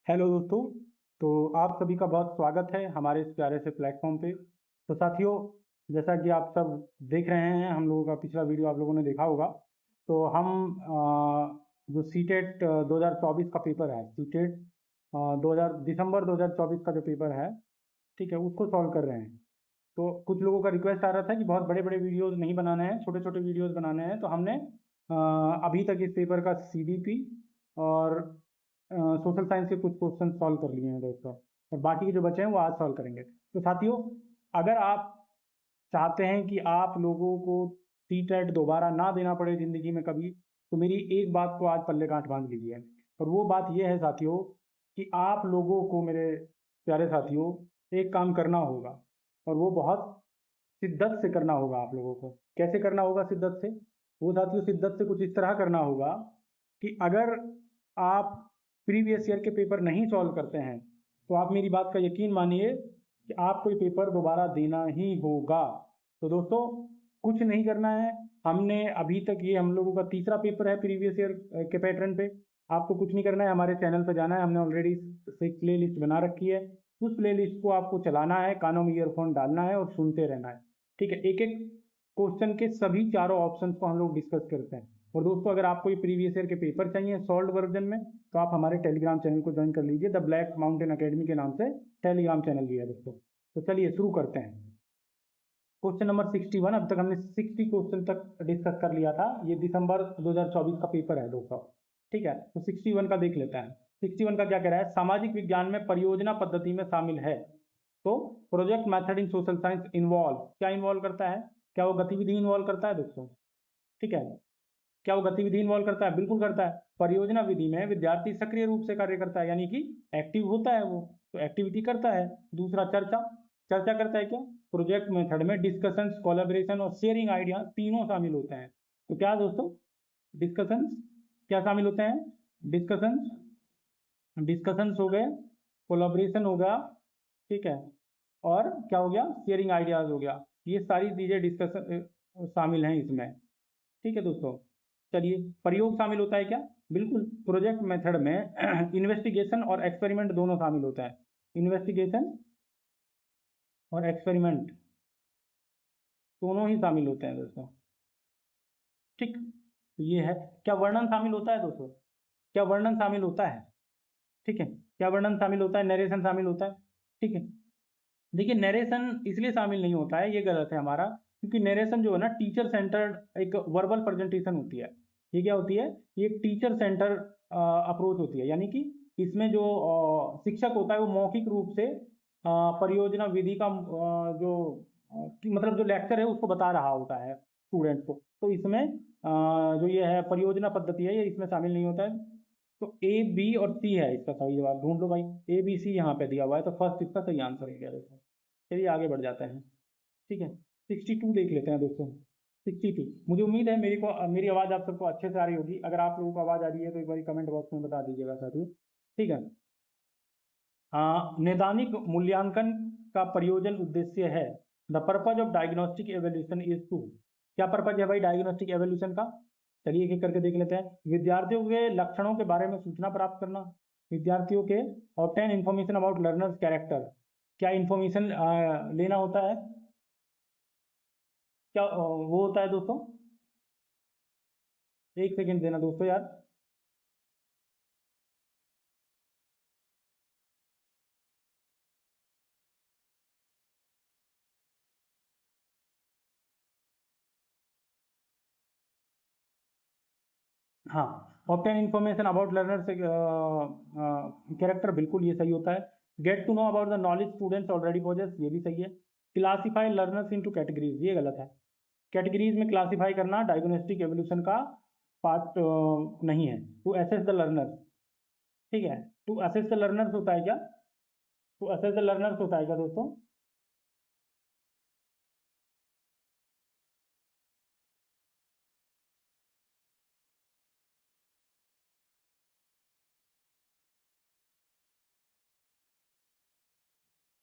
Hello दोस्तों। तो आप सभी का बहुत स्वागत है हमारे इस प्यारे से प्लेटफॉर्म पे। तो साथियों, जैसा कि आप सब देख रहे हैं, हम लोगों का पिछला वीडियो आप लोगों ने देखा होगा। तो हम जो सीटेट 2024 का पेपर है, सीटेट 2000 दिसंबर 2024 का जो पेपर है, ठीक है, उसको सॉल्व कर रहे हैं। तो कुछ लोगों का रिक्वेस्ट आ रहा था कि बहुत बड़े बड़े वीडियोस नहीं बनाने हैं, छोटे छोटे वीडियोस बनाने हैं। तो हमने अभी तक इस पेपर का सीडीपी और सोशल साइंस के कुछ क्वेश्चन सॉल्व कर लिए हैं दोस्तों, और बाकी के जो बचे हैं वो आज सॉल्व करेंगे। तो साथियों, अगर आप चाहते हैं कि आप लोगों को सीटेट दोबारा ना देना पड़े ज़िंदगी में कभी, तो मेरी एक बात को आज पल्ले गांठ बांध लीजिए। और वो बात ये है साथियों कि आप लोगों को, मेरे प्यारे साथियों, एक काम करना होगा, और वो बहुत शिद्दत से करना होगा आप लोगों को। कैसे करना होगा शिद्दत से? वो साथियों, शिद्दत से कुछ इस तरह करना होगा कि अगर आप प्रीवियस ईयर के पेपर नहीं सॉल्व करते हैं तो आप मेरी बात का यकीन मानिए कि आपको ये पेपर दोबारा देना ही होगा। तो दोस्तों, कुछ नहीं करना है। हमने अभी तक, ये हम लोगों का तीसरा पेपर है प्रीवियस ईयर के पैटर्न पे। आपको कुछ नहीं करना है, हमारे चैनल पर जाना है। हमने ऑलरेडी एक प्ले लिस्ट बना रखी है। उस प्ले लिस्ट को आपको चलाना है, कानों में ईयरफोन डालना है और सुनते रहना है। ठीक है, एक एक क्वेश्चन के सभी चारों ऑप्शन को हम लोग डिस्कस करते हैं। और दोस्तों, अगर आपको ये प्रीवियस ईयर के पेपर चाहिए सॉल्व वर्जन में, तो आप हमारे टेलीग्राम चैनल को ज्वाइन कर लीजिए। द ब्लैक माउंटेन अकेडमी के नाम से टेलीग्राम चैनल भी है दोस्तों। तो चलिए शुरू करते हैं। Question number 61। अब तक हमने 60 क्वेश्चन तक डिस्कस कर लिया था। ये दिसंबर 2024 का पेपर है दोस्तों। ठीक है, तो 61 का देख लेते हैं। 61 का क्या कह रहा है? सामाजिक विज्ञान में परियोजना पद्धति में शामिल है। तो project method in social science involve, क्या इन्वॉल्व करता है? क्या वो गतिविधि इन्वॉल्व करता है दोस्तों? ठीक है, क्या वो गतिविधि इन्वॉल्व करता है? बिल्कुल करता है। परियोजना विधि में विद्यार्थी सक्रिय रूप से कार्य करता है, यानी कि एक्टिव होता है वो, तो एक्टिविटी करता है। दूसरा, चर्चा, चर्चा करता है। क्या? प्रोजेक्ट मेथड में डिस्कशंस, कोलैबोरेशन और शेयरिंग आइडिया तीनों शामिल होते हैं। तो क्या दोस्तों? डिस्कशंस क्या शामिल होते हैं? डिस्कशंस, डिस्कशंस हो गए, कोलैबोरेशन हो गया, ठीक है, और क्या हो गया? शेयरिंग आइडियाज हो गया। ये सारी चीजें डिस्कशन शामिल हैं इसमें। ठीक है दोस्तों। चलिए, प्रयोग शामिल होता है क्या? बिल्कुल। प्रोजेक्ट मेथड में इन्वेस्टिगेशन और एक्सपेरिमेंट दोनों शामिल होता है। इन्वेस्टिगेशन और एक्सपेरिमेंट दोनों ही शामिल होते हैं दोस्तों। ठीक, तो ये है। क्या वर्णन शामिल होता है दोस्तों? क्या वर्णन शामिल होता है? ठीक है, क्या वर्णन शामिल होता है? नरेशन शामिल होता है। ठीक है, देखिए, नरेशन इसलिए शामिल नहीं होता है, ये गलत है हमारा, क्योंकि नरेशन जो है ना, टीचर सेंटर्ड एक वर्बल प्रेजेंटेशन होती है। ये क्या होती है? ये एक टीचर सेंटर अप्रोच होती है, यानी कि इसमें जो शिक्षक होता है वो मौखिक रूप से परियोजना विधि का जो मतलब जो लेक्चर है उसको बता रहा होता है स्टूडेंट्स को। तो इसमें जो ये है परियोजना पद्धति है, ये इसमें शामिल नहीं होता है। तो ए, बी और सी है इसका सही जवाब। ढूंढ लो भाई, ए बी सी यहाँ पे दिया हुआ है, तो फर्स्ट इसका सही आंसर है क्या दोस्तों? चलिए आगे बढ़ जाते हैं। ठीक है, 62 देख लेते हैं दोस्तों। 62, मुझे उम्मीद है मेरी आवाज़ आप सबको अच्छे से आ रही होगी। अगर आप लोगों को आवाज़ आ रही है तो एक बार कमेंट बॉक्स में बता दीजिएगा साथियों। ठीक है। नैदानिक मूल्यांकन का प्रयोजन उद्देश्य है। The purpose of diagnostic evaluation is to, क्या पर्पज है भाई डायग्नोस्टिक एवोल्यूशन का? चलिए एक एक करके देख लेते हैं। विद्यार्थियों के लक्षणों के बारे में सूचना प्राप्त करना। विद्यार्थियों के obtain information about learners character, क्या इंफॉर्मेशन लेना होता है? क्या वो होता है दोस्तों? एक सेकेंड देना दोस्तों यार। हाँ, ऑब्टेन इंफॉर्मेशन अबाउट लर्नर से कैरेक्टर, बिल्कुल ये सही होता है। Get to know about the knowledge students already possess, ये भी सही है। क्लासीफाई लर्नर्स इनटू कैटेगरीज, ये गलत है। कैटेगरीज में क्लासीफाई करना डायग्नोस्टिक एवोल्यूशन का पार्ट नहीं है। टू असेस द लर्नर्स, ठीक है, टू असेस द लर्नर्स होता है क्या? टू असेस द लर्नर्स होता है क्या दोस्तों?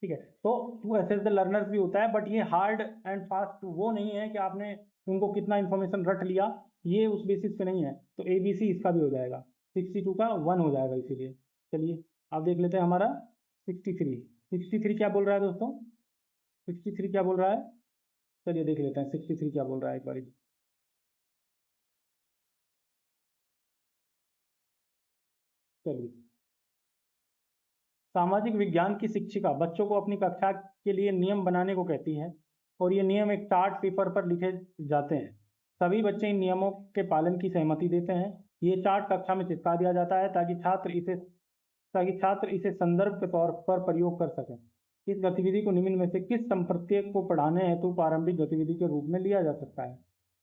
ठीक है, तो टू असेस द लर्नर्स भी होता है, बट ये हार्ड एंड फास्ट वो नहीं है कि आपने उनको कितना इन्फॉर्मेशन रट लिया, ये उस बेसिस पे नहीं है। तो ए बी सी इसका भी हो जाएगा, 62 का 1 हो जाएगा इसीलिए। चलिए अब देख लेते हैं हमारा 63। 63 क्या बोल रहा है दोस्तों? 63 क्या बोल रहा है? चलिए देख लेते हैं 63 क्या बोल रहा है एक बार। चलिए, सामाजिक विज्ञान की शिक्षिका बच्चों को अपनी कक्षा के लिए नियम बनाने को कहती है और ये नियम एक चार्ट पेपर पर लिखे जाते हैं। सभी बच्चे इन नियमों के पालन की सहमति देते हैं। ये चार्ट कक्षा में चिपका दिया जाता है ताकि छात्र इसे संदर्भ के तौर पर प्रयोग कर सकें। इस गतिविधि को निम्न में से किस संप्रत्यय को पढ़ाने हेतु प्रारंभिक गतिविधि के रूप में लिया जा सकता है?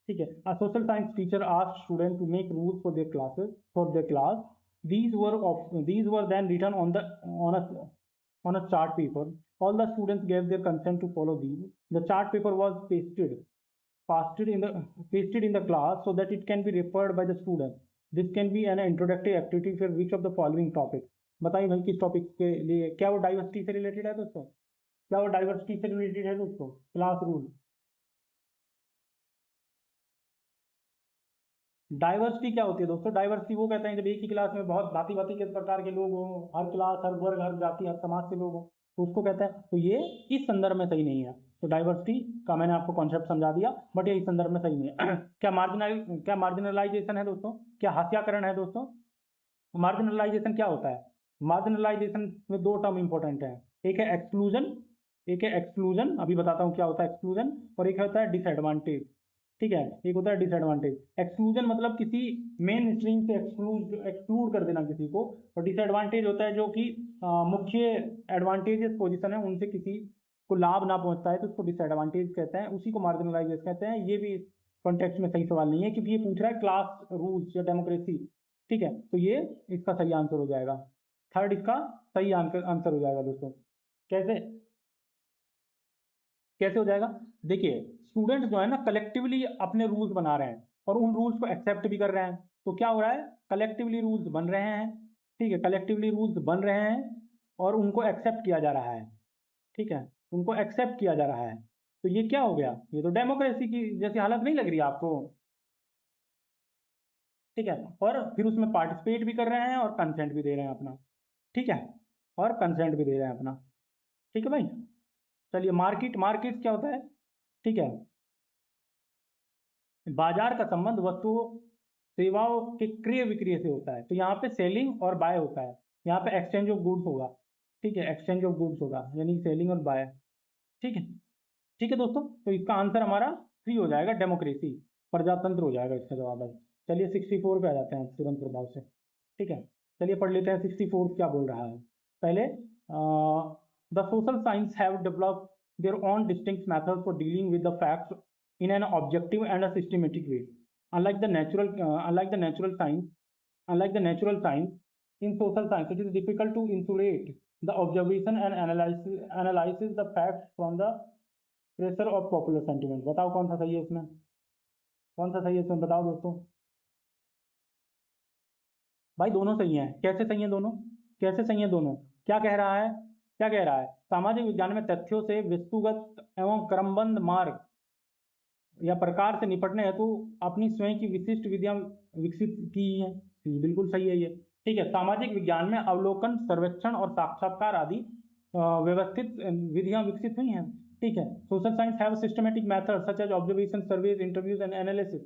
ठीक है। A social science teacher asked student to make rules for their class. These were then written on a chart paper. All the students gave their consent to follow these. The chart paper was pasted in the class so that it can be referred by the student. This can be an introductory activity for which of the following topics? बताइए भाई किस topic के लिए? क्या वो diversity से related है दोस्तों? क्या वो डाइवर्सिटी से रिलेटेड है दोस्तों? Class rule. डाइवर्सिटी क्या होती है दोस्तों? डाइवर्सिटी वो कहते हैं जब एक ही क्लास में बहुत भांति भांति के प्रकार के लोग हों, हर क्लास, हर वर्ग, हर जाति, हर समाज से लोग हों, तो उसको कहते हैं। तो ये इस संदर्भ में सही नहीं है। तो डाइवर्सिटी का मैंने आपको कॉन्सेप्ट समझा दिया, बट ये इस संदर्भ में सही नहीं है। क्या मार्जिनलाइजेशन है दोस्तों? क्या हास्याकरण है दोस्तों? मार्जिनलाइजेशन क्या होता है? मार्जिनलाइजेशन में दो टर्म इंपॉर्टेंट है, एक है एक्सक्लूजन, अभी बताता हूँ क्या होता है एक्सक्लूजन, और एक होता है डिसएडवांटेज। ठीक है, एक होता है डिसएडवांटेज। एक्सक्लूजन मतलब किसी मेन स्ट्रीम से एक्सक्लूड कर देना किसी को, और डिसएडवांटेज होता है जो कि मुख्य एडवांटेजेस पोजीशन है उनसे किसी को लाभ ना पहुंचता है, तो उसको डिसएडवांटेज कहते हैं, उसी को मार्जिनलाइजेशन कहते हैं। ये भी कॉन्टेक्स्ट में सही सवाल नहीं है क्योंकि ये पूछ रहा है क्लास रूल्स या डेमोक्रेसी। ठीक है, तो ये इसका सही आंसर हो जाएगा। थर्ड इसका सही आंसर हो जाएगा दोस्तों। कैसे कैसे हो जाएगा? देखिए, स्टूडेंट्स जो है ना कलेक्टिवली अपने रूल्स बना रहे हैं और उन रूल्स को एक्सेप्ट भी कर रहे हैं। तो क्या हो रहा है? कलेक्टिवली रूल्स बन रहे हैं। ठीक है, कलेक्टिवली रूल्स बन रहे हैं और उनको एक्सेप्ट किया जा रहा है। ठीक है, उनको एक्सेप्ट किया जा रहा है। तो ये क्या हो गया? ये तो डेमोक्रेसी की जैसी हालत नहीं लग रही आपको? ठीक है, और फिर उसमें पार्टिसिपेट भी कर रहे हैं और कंसेंट भी दे रहे हैं अपना। ठीक है, और कंसेंट भी दे रहे हैं अपना। ठीक है भाई, चलिए मार्केट क्या होता है? ठीक है, बाजार का संबंध वस्तुओं सेवाओं के क्रय विक्रय से होता है। तो यहाँ पे सेलिंग और बाय होता है, यहाँ पे एक्सचेंज ऑफ गुड्स होगा। ठीक है, एक्सचेंज ऑफ गुड्स होगा यानी सेलिंग और बाय। ठीक है, ठीक है दोस्तों, तो इसका आंसर हमारा फ्री हो जाएगा, डेमोक्रेसी, प्रजातंत्र हो जाएगा इसका जवाब है। चलिए 64 पे आ जाते हैं तुरंत प्रभाव से। ठीक है, चलिए पढ़ लेते हैं 64 क्या बोल रहा है। पहले the social science have developed their own distinct method for dealing with the facts in an objective and a systematic way. Unlike the natural science, in social science, it is difficult to insulate the observation and analysis the facts from the pressure of popular sentiment. बताओ कौन सा सही है इसमें? कौन सा सही है इसमें बताओ दोस्तों? भाई दोनों सही हैं। कैसे सही हैं दोनों? कैसे सही हैं दोनों? क्या कह रहा है? क्या कह रहा है? सामाजिक विज्ञान में तथ्यों से वस्तुगत एवं क्रमबद्ध मार्ग या प्रकार से निपटने हेतु अपनी स्वयं की विशिष्ट विधियां विकसित की हैं। बिल्कुल सही है ये। ठीक है, सामाजिक विज्ञान में अवलोकन, सर्वेक्षण और साक्षात्कार आदि व्यवस्थित विधियां विकसित हुई हैं। ठीक है, social science have systematic method such as observation, surveys, interviews and analysis.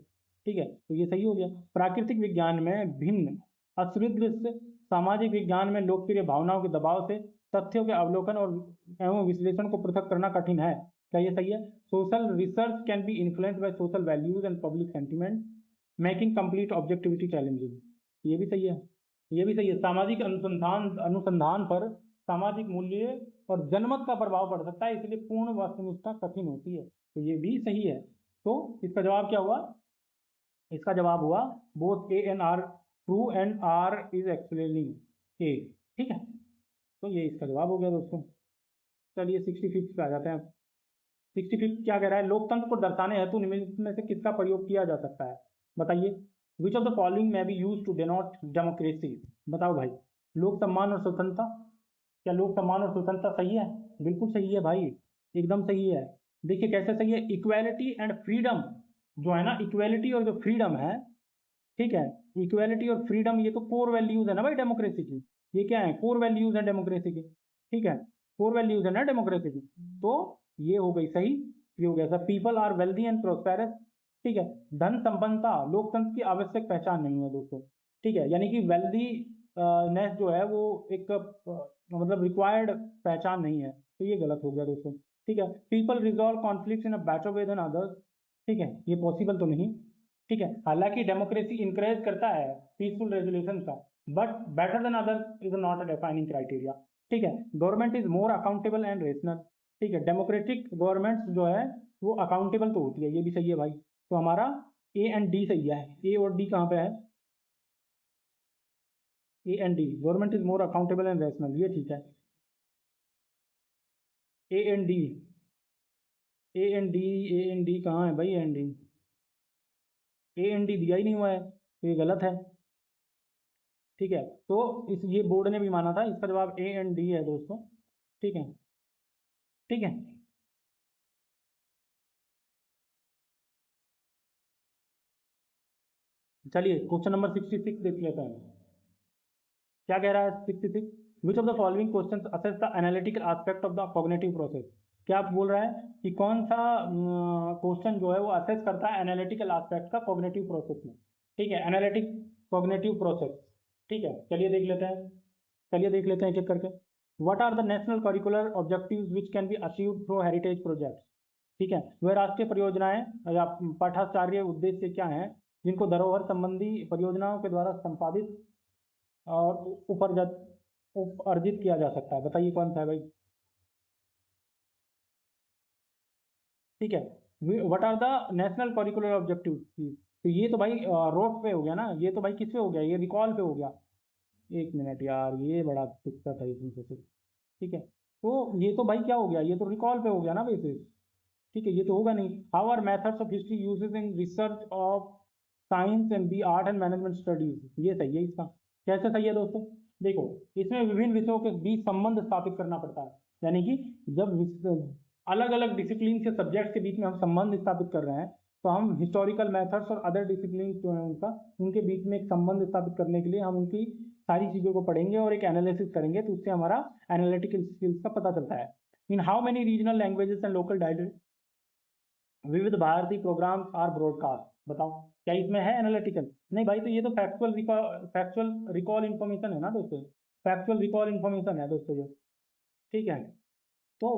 ठीक है, तो ये सही हो गया। प्राकृतिक विज्ञान में भिन्न असदृश्य, सामाजिक विज्ञान में लोकप्रिय भावनाओं के दबाव से तथ्यों के अवलोकन और एवं विश्लेषण को पृथक करना कठिन है। क्या ये सही है? Social research can be influenced by social values and public sentiment, making complete objectivity challenging. ये भी सही है, ये भी सही है। सामाजिक अनुसंधान पर सामाजिक मूल्य और जनमत का प्रभाव पड़ सकता है, इसलिए पूर्ण वस्तुनिष्ठता कठिन होती है। तो ये भी सही है। तो इसका जवाब क्या हुआ? इसका जवाब हुआ both A and R true and R is explaining A. ठीक है, तो ये इसका जवाब हो गया दोस्तों। चलिए 65 पे आ जाते हैं। 65 क्या कह रहा है? लोकतंत्र को दर्शाने हेतु निम्नलिखित में से किसका प्रयोग किया जा सकता है? बताइए। Which of the following may be use to denote democracy? बताओ भाई। लोक सम्मान और स्वतंत्रता। क्या लोक सम्मान और स्वतंत्रता सही है? बिल्कुल सही है भाई, एकदम सही है। देखिए कैसे सही है। इक्वेलिटी एंड फ्रीडम जो है ना, इक्वेलिटी और जो फ्रीडम है, ठीक है, इक्वेलिटी और फ्रीडम ये तो कोर वैल्यूज है ना भाई डेमोक्रेसी की। ये क्या है, कोर वैल्यूज है डेमोक्रेसी की, ठीक है, कोर वैल्यूज है ना डेमोक्रेसी की। तो ये हो गई सही, ये हो गया sir. People are wealthy and prosperous, ठीक है, धन संपन्नता लोकतंत्र की आवश्यक पहचान नहीं है दोस्तों, ठीक है, यानी कि वेल्दी नेस जो है वो एक मतलब रिक्वायर्ड पहचान नहीं है, तो ये गलत हो गया दोस्तों, ठीक है। People resolve conflict in a better way than others, ठीक है, ये पॉसिबल तो नहीं, ठीक है। हालांकि डेमोक्रेसी इंकरेज करता है पीसफुल रेजोल्यूशन का, but better than others is not a defining criteria, ठीक है। Government is more accountable and rational, ठीक है, डेमोक्रेटिक गवर्नमेंट जो है वो अकाउंटेबल तो होती है, ये भी सही है भाई। तो हमारा ए एंड डी सही है, ए और डी कहाँ पे है, A and D, government is more accountable and rational, ये ठीक है। A and D, A and D, A and D कहाँ है भाई, A and D, A and D दिया ही नहीं हुआ है, तो ये गलत है, ठीक है। तो इस ये बोर्ड ने भी माना था, इसका जवाब ए एंड डी है दोस्तों, ठीक है, ठीक है। चलिए क्वेश्चन नंबर 66 देख लेते हैं, क्या कह रहा है 66, विच of the following question assess the analytical aspect of the cognitive process. क्या आप बोल रहा है कि कौन सा क्वेश्चन जो है वो असेस करता है एनालिटिकल एस्पेक्ट का कॉग्निटिव प्रोसेस में, ठीक है, एनालिटिक कॉग्निटिव प्रोसेस, ठीक है। चलिए देख लेते हैं, चलिए देख लेते हैं एक एक करके। What are the national curricular objectives which can be achieved through heritage projects, ठीक है, वह राष्ट्रीय परियोजनाएं या पाठाचार्य उद्देश्य क्या हैं जिनको धरोहर संबंधी परियोजनाओं के द्वारा संपादित और उपार्जित किया जा सकता है, बताइए कौन सा है भाई, ठीक है। What are the national curricular objective, तो ये तो भाई रोड पे हो गया ना, ये तो भाई किस पे हो गया, ये रिकॉल पे हो गया, एक मिनट यार, ये बड़ा दिक्कत है इसमें से, ठीक है। तो ये तो भाई क्या हो गया, ये तो रिकॉल पे हो गया ना बेसिस, ठीक है, ये तो होगा नहीं। How are methods of history uses in research of science and the art and management studies, ये सही है इसका, कैसे सही है दोस्तों, देखो इसमें विभिन्न विषयों के बीच संबंध स्थापित करना पड़ता है, यानी कि जब अलग अलग डिसिप्लिन के सब्जेक्ट्स के बीच में हम संबंध स्थापित कर रहे हैं, तो हम हिस्टोरिकल मेथड्स और अदर डिसिप्लिन जो है उनका, उनके बीच में एक संबंध स्थापित करने के लिए हम उनकी सारी चीज़ों को पढ़ेंगे और एक एनालिसिस करेंगे, तो उससे हमारा एनालिटिकल स्किल्स का पता चलता है। In how many regional languages and local dialect विविध भारतीय प्रोग्राम्स आर ब्रॉडकास्ट, बताओ क्या इसमें है एनालिटिकल, नहीं भाई, तो ये तो फैक्चुअल रिकॉल इन्फॉर्मेशन है ना दोस्तों, फैक्चुअल रिकॉल इन्फॉर्मेशन है दोस्तों ये, ठीक है। तो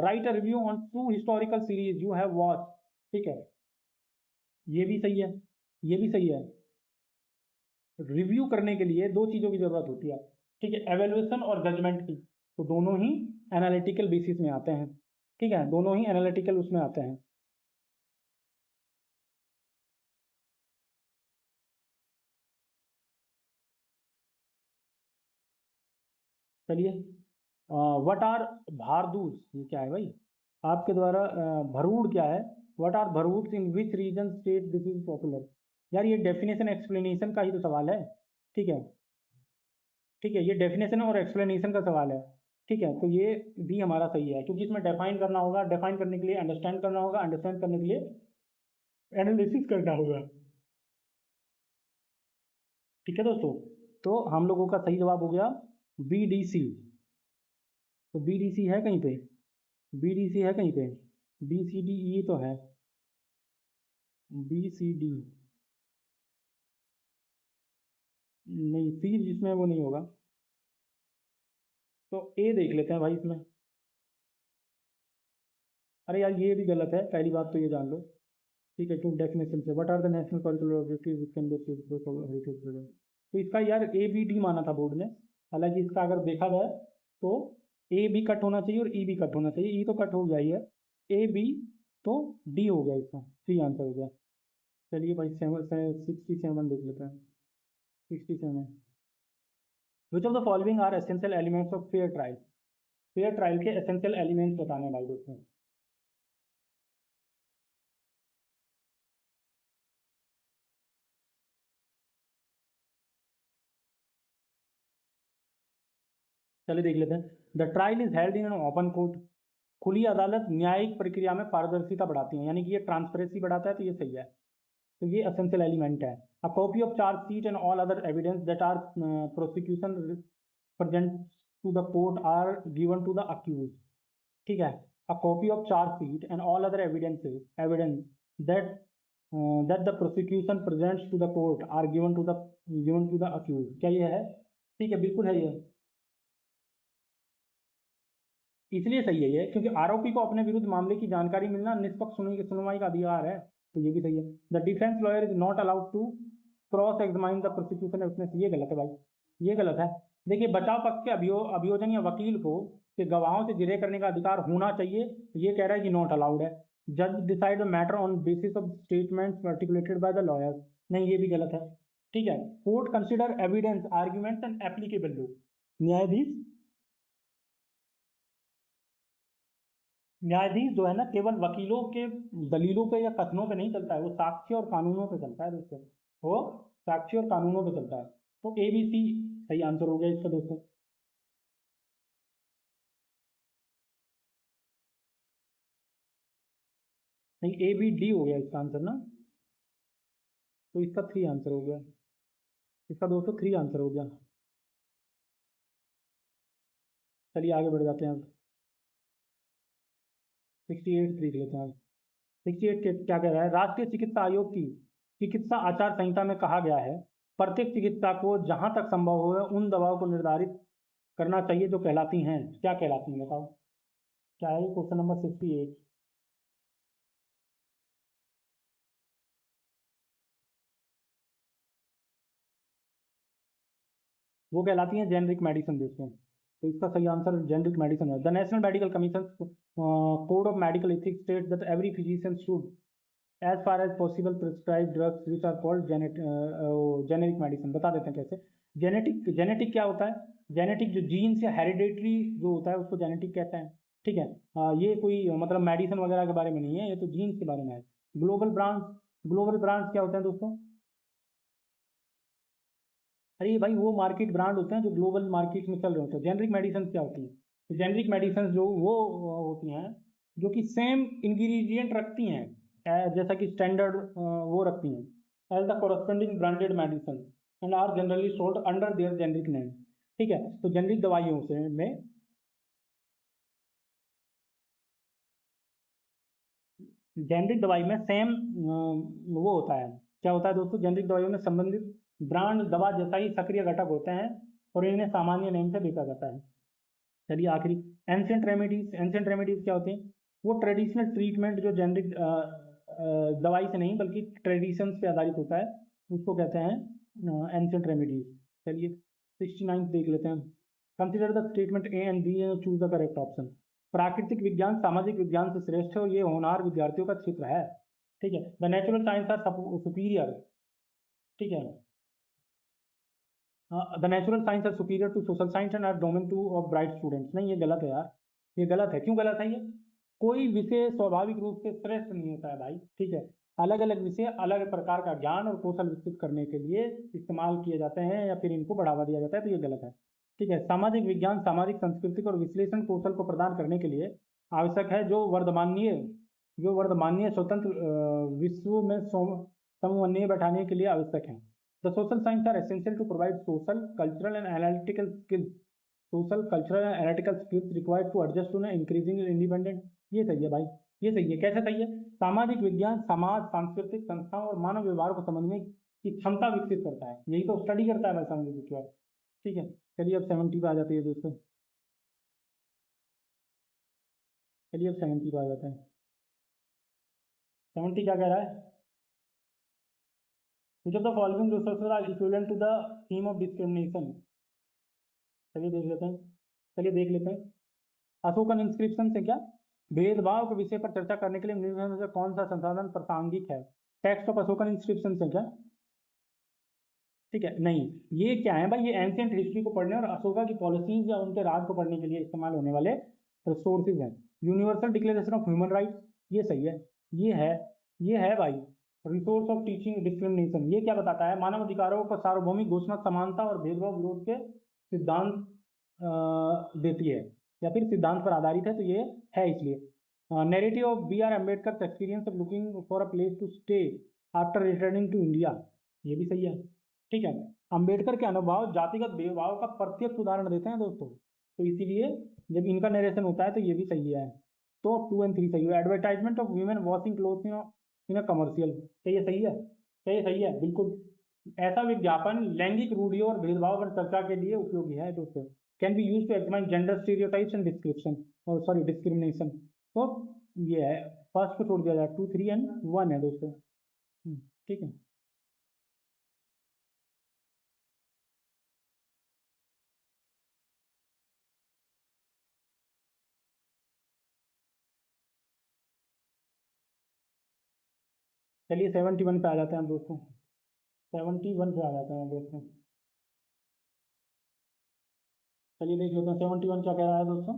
write a review on two historical series you have watch, ठीक है, ये भी सही है, ये भी सही है। रिव्यू करने के लिए दो चीज़ों की जरूरत होती है, ठीक है, एवेल्युएशन और जजमेंट की, तो दोनों ही एनालिटिकल बेसिस में आते हैं, ठीक है, दोनों ही एनालिटिकल उसमें आते हैं। चलिए, व्हाट आर भारदूज, ये क्या है भाई, आपके द्वारा भरूड क्या है, व्हाट आर भरूड in which region state this is popular, यार ये डेफिनेशन एक्सप्लेनेशन का ही तो सवाल है, ठीक है, ठीक है, ये डेफिनेशन और एक्सप्लेनेशन का सवाल है, ठीक है, तो ये भी हमारा सही है, क्योंकि इसमें डिफाइन करना होगा, डिफाइन करने के लिए अंडरस्टैंड करना होगा, अंडरस्टैंड करने के लिए एनालिसिस करना होगा, ठीक है दोस्तों। तो हम लोगों का सही जवाब हो गया बी डी सी, तो बी डी सी है कहीं पे, बी डी सी है कहीं पे, बी सी डी ई तो है, बी सी डी, नहीं सी जिसमें वो नहीं होगा, तो ए देख लेते हैं भाई इसमें, अरे यार ये भी गलत है, पहली बात तो ये जान लो, ठीक है, क्यों डेफिनेशन से what are the national curricular objectives which can be achieved through heritage program, तो इसका यार ए बी डी माना था बोर्ड ने, हालांकि इसका अगर देखा जाए तो ए भी कट होना चाहिए और ई भी कट होना चाहिए, ई तो कट हो गया ही है, ए बी, तो डी हो गया इसका, सी आंसर हो गया। चलिए भाई 67 देख लेते हैं, 67, which of the following are essential elements of fair trial, fair trial के एसेंशियल एलिमेंट्स बताने भाई दोस्तों, चलिए देख लेते हैं। The trial is held in an open court, खुली अदालत न्यायिक प्रक्रिया में पारदर्शिता बढ़ाती है, यानी कि ये ट्रांसपेरेंसी बढ़ाता है, तो ये सही है, तो ये एसेंशियल एलिमेंट है। A copy of charge sheet and all other evidence that are prosecution present to the court are given to the accused, ठीक है, a copy of charge sheet and all other evidence that that the prosecution presents to the court are given to the accused। क्या ये है? ठीक है, बिल्कुल है ये, इसलिए सही है ये, क्योंकि आरोपी को अपने विरुद्ध मामले की जानकारी मिलना निष्पक्ष सुनवाई का अधिकार है, तो ये भी सही है। The defence lawyer is not allowed to cross examine the prosecution witness, ये गलत है भाई, ये गलत है। देखिए, बचाव पक्ष के अभियोजन या वकील को कि गवाहों से जिरह करने का अधिकार होना चाहिए, ये कह रहा है कि नॉट अलाउड है। जज decide matter on basis of statements articulated by the lawyers, नहीं ये भी गलत है, ठीक है। Court consider evidence arguments and applicable law, न्यायाधीश जो है ना केवल वकीलों के दलीलों पे या कथनों पे नहीं चलता है, वो साक्ष्य और कानूनों पे चलता है दोस्तों, वो साक्ष्य और कानूनों पे चलता है। तो ABC सही आंसर हो गया इसका दोस्तों। नहीं, ABD हो गया इसका आंसर ना, तो इसका 3 आंसर हो गया, इसका दोस्तों 3 आंसर हो गया। चलिए आगे बढ़ जाते हैं अब, 68 देख लेते हैं अब। 68 क्या कह रहा है? राष्ट्रीय चिकित्सा आयोग की चिकित्सा आचार संहिता में कहा गया है प्रत्येक चिकित्सा को जहां तक संभव हो उन दवाओं को निर्धारित करना चाहिए जो कहलाती हैं, क्या कहलाती हैं बताओ, क्या है क्वेश्चन नंबर 68? वो कहलाती हैं जेनरिक मेडिसिन दोस्तों, तो इसका सही आंसर जेनरिक मेडिसिन है। The national medical commission code of medical ethics states that every physician should as far as possible prescribe drugs which are called generic medicine. बता देते हैं कैसे। जेनेटिक क्या होता है? जेनेटिक जो जीन्स या हेरिडेटरी जो होता है उसको जेनेटिक कहते हैं, ठीक है। ये कोई मतलब मेडिसिन वगैरह के बारे में नहीं है, ये तो जीन्स के बारे में है। ग्लोबल ब्रांड्स क्या होते हैं दोस्तों? अरे भाई वो मार्केट ब्रांड होते हैं जो ग्लोबल मार्केट में चल रहे होते हैं। जेनरिक मेडिसिन क्या होती है? तो जेनरिक मेडिसिन जो वो होती हैं जो कि सेम इंग्रेडिएंट रखती हैं, जैसा कि स्टैंडर्ड वो रखती हैं as the corresponding branded medicine and are generally sold under their generic name, ठीक है। तो जेनरिक दवाइयों से में जेनरिक दवाई में सेम वो होता है, क्या होता है दोस्तों? जेनरिक दवाइयों में संबंधित ब्रांड दवा जैसा ही सक्रिय घटक होते हैं और इन्हें सामान्य नेम से बेचा जाता है। चलिए आखिरी, एंशिएंट रेमेडीज क्या होते हैं? वो ट्रेडिशनल ट्रीटमेंट जो जेनरिक दवाई से नहीं बल्कि ट्रेडिशंस पे आधारित होता है, उसको कहते हैं एंशिएंट रेमेडीज। चलिए 69 देख लेते हैं। Consider the statement A and B and choose the correct option. प्राकृतिक विज्ञान सामाजिक विज्ञान से श्रेष्ठ है और ये होनहार विद्यार्थियों का क्षेत्र है, ठीक है। The natural science are superior, ठीक है। The natural science are superior to social science and are domain to of bright students, नहीं ये गलत है यार, ये गलत है। क्यों गलत है ये? कोई विषय स्वाभाविक रूप से श्रेष्ठ नहीं होता है भाई, ठीक है। अलग अलग विषय अलग प्रकार का ज्ञान और कौशल विकसित करने के लिए इस्तेमाल किए जाते हैं या फिर इनको बढ़ावा दिया जाता है, तो ये गलत है, ठीक है। सामाजिक विज्ञान सामाजिक सांस्कृतिक और विश्लेषण कौशल को प्रदान करने के लिए आवश्यक है जो वर्तमानीय स्वतंत्र विश्व में समन्वय बैठाने के लिए आवश्यक है। The social science are essential to provide social, cultural and analytical skills required to adjust to an increasingly independent। ये सही है भाई, ये सही है। कैसे सही है? सामाजिक विज्ञान समाज सांस्कृतिक संस्थाओं और मानव व्यवहार को समझने की क्षमता विकसित करता है, यही तो स्टडी करता है भाई सामाजिक विज्ञान, ठीक है। चलिए अब 70 पे आ जाते हैं दोस्तों, चलिए अब 70 पे आ जाते हैं। 70 क्या कह रहा है? Which of the following resources are equivalent to the theme of discrimination? चलिए देख लेते हैं, चलिए देख लेते हैं। अशोकन इंस्क्रिप्शन से क्या? भेदभाव के विषय पर चर्चा करने के लिए निम्न में से कौन सा संसाधन प्रासंगिक है? टेक्स्ट ऑफ अशोकन इंस्क्रिप्शन से क्या? ठीक है, नहीं ये क्या है भाई? ये एंशियंट हिस्ट्री को पढ़ने और अशोका की पॉलिसीज या उनके राज को पढ़ने के लिए इस्तेमाल होने वाले सोर्सेज हैं। Universal declaration of human rights, ये सही है, ये है भाई। रिसोर्स ऑफ टीचिंग डिस्क्रिमिनेशन, ये क्या बताता है? मानव अधिकारों का सार्वभौमिक घोषणा समानता और भेदभाव विरोध के सिद्धांत देती है या फिर सिद्धांत पर आधारित है, तो ये है इसलिए। Narrative of B.R. Ambedkar experience of looking for a place to stay after returning to India, ये भी सही है, ठीक है। अंबेडकर के अनुभव जातिगत भेदभाव का प्रत्यक्ष उदाहरण देते हैं दोस्तों, तो इसीलिए जब इनका नरेशन होता है तो ये भी सही है। तो 2 और 3 सही है। Advertisement of women washing cloth in a commercial, क्या ये सही है? क्या ये सही है? बिल्कुल। ऐसा विज्ञापन लैंगिक रूढ़ियों और भेदभाव पर चर्चा के लिए उपयोगी है दोस्तों। Can be use to examine gender stereotypes and description, और सॉरी डिस्क्रिमिनेशन। तो ये है, फर्स्ट को छोड़ दिया जाए, 2, 3 एंड 1 है दोस्तों। ठीक है। चलिए 71 पे आ जाते हैं हम दोस्तों। 71 पे आ जाते हैं दोस्तों। चलिए देख लेते हैं 71 क्या कह रहा है दोस्तों।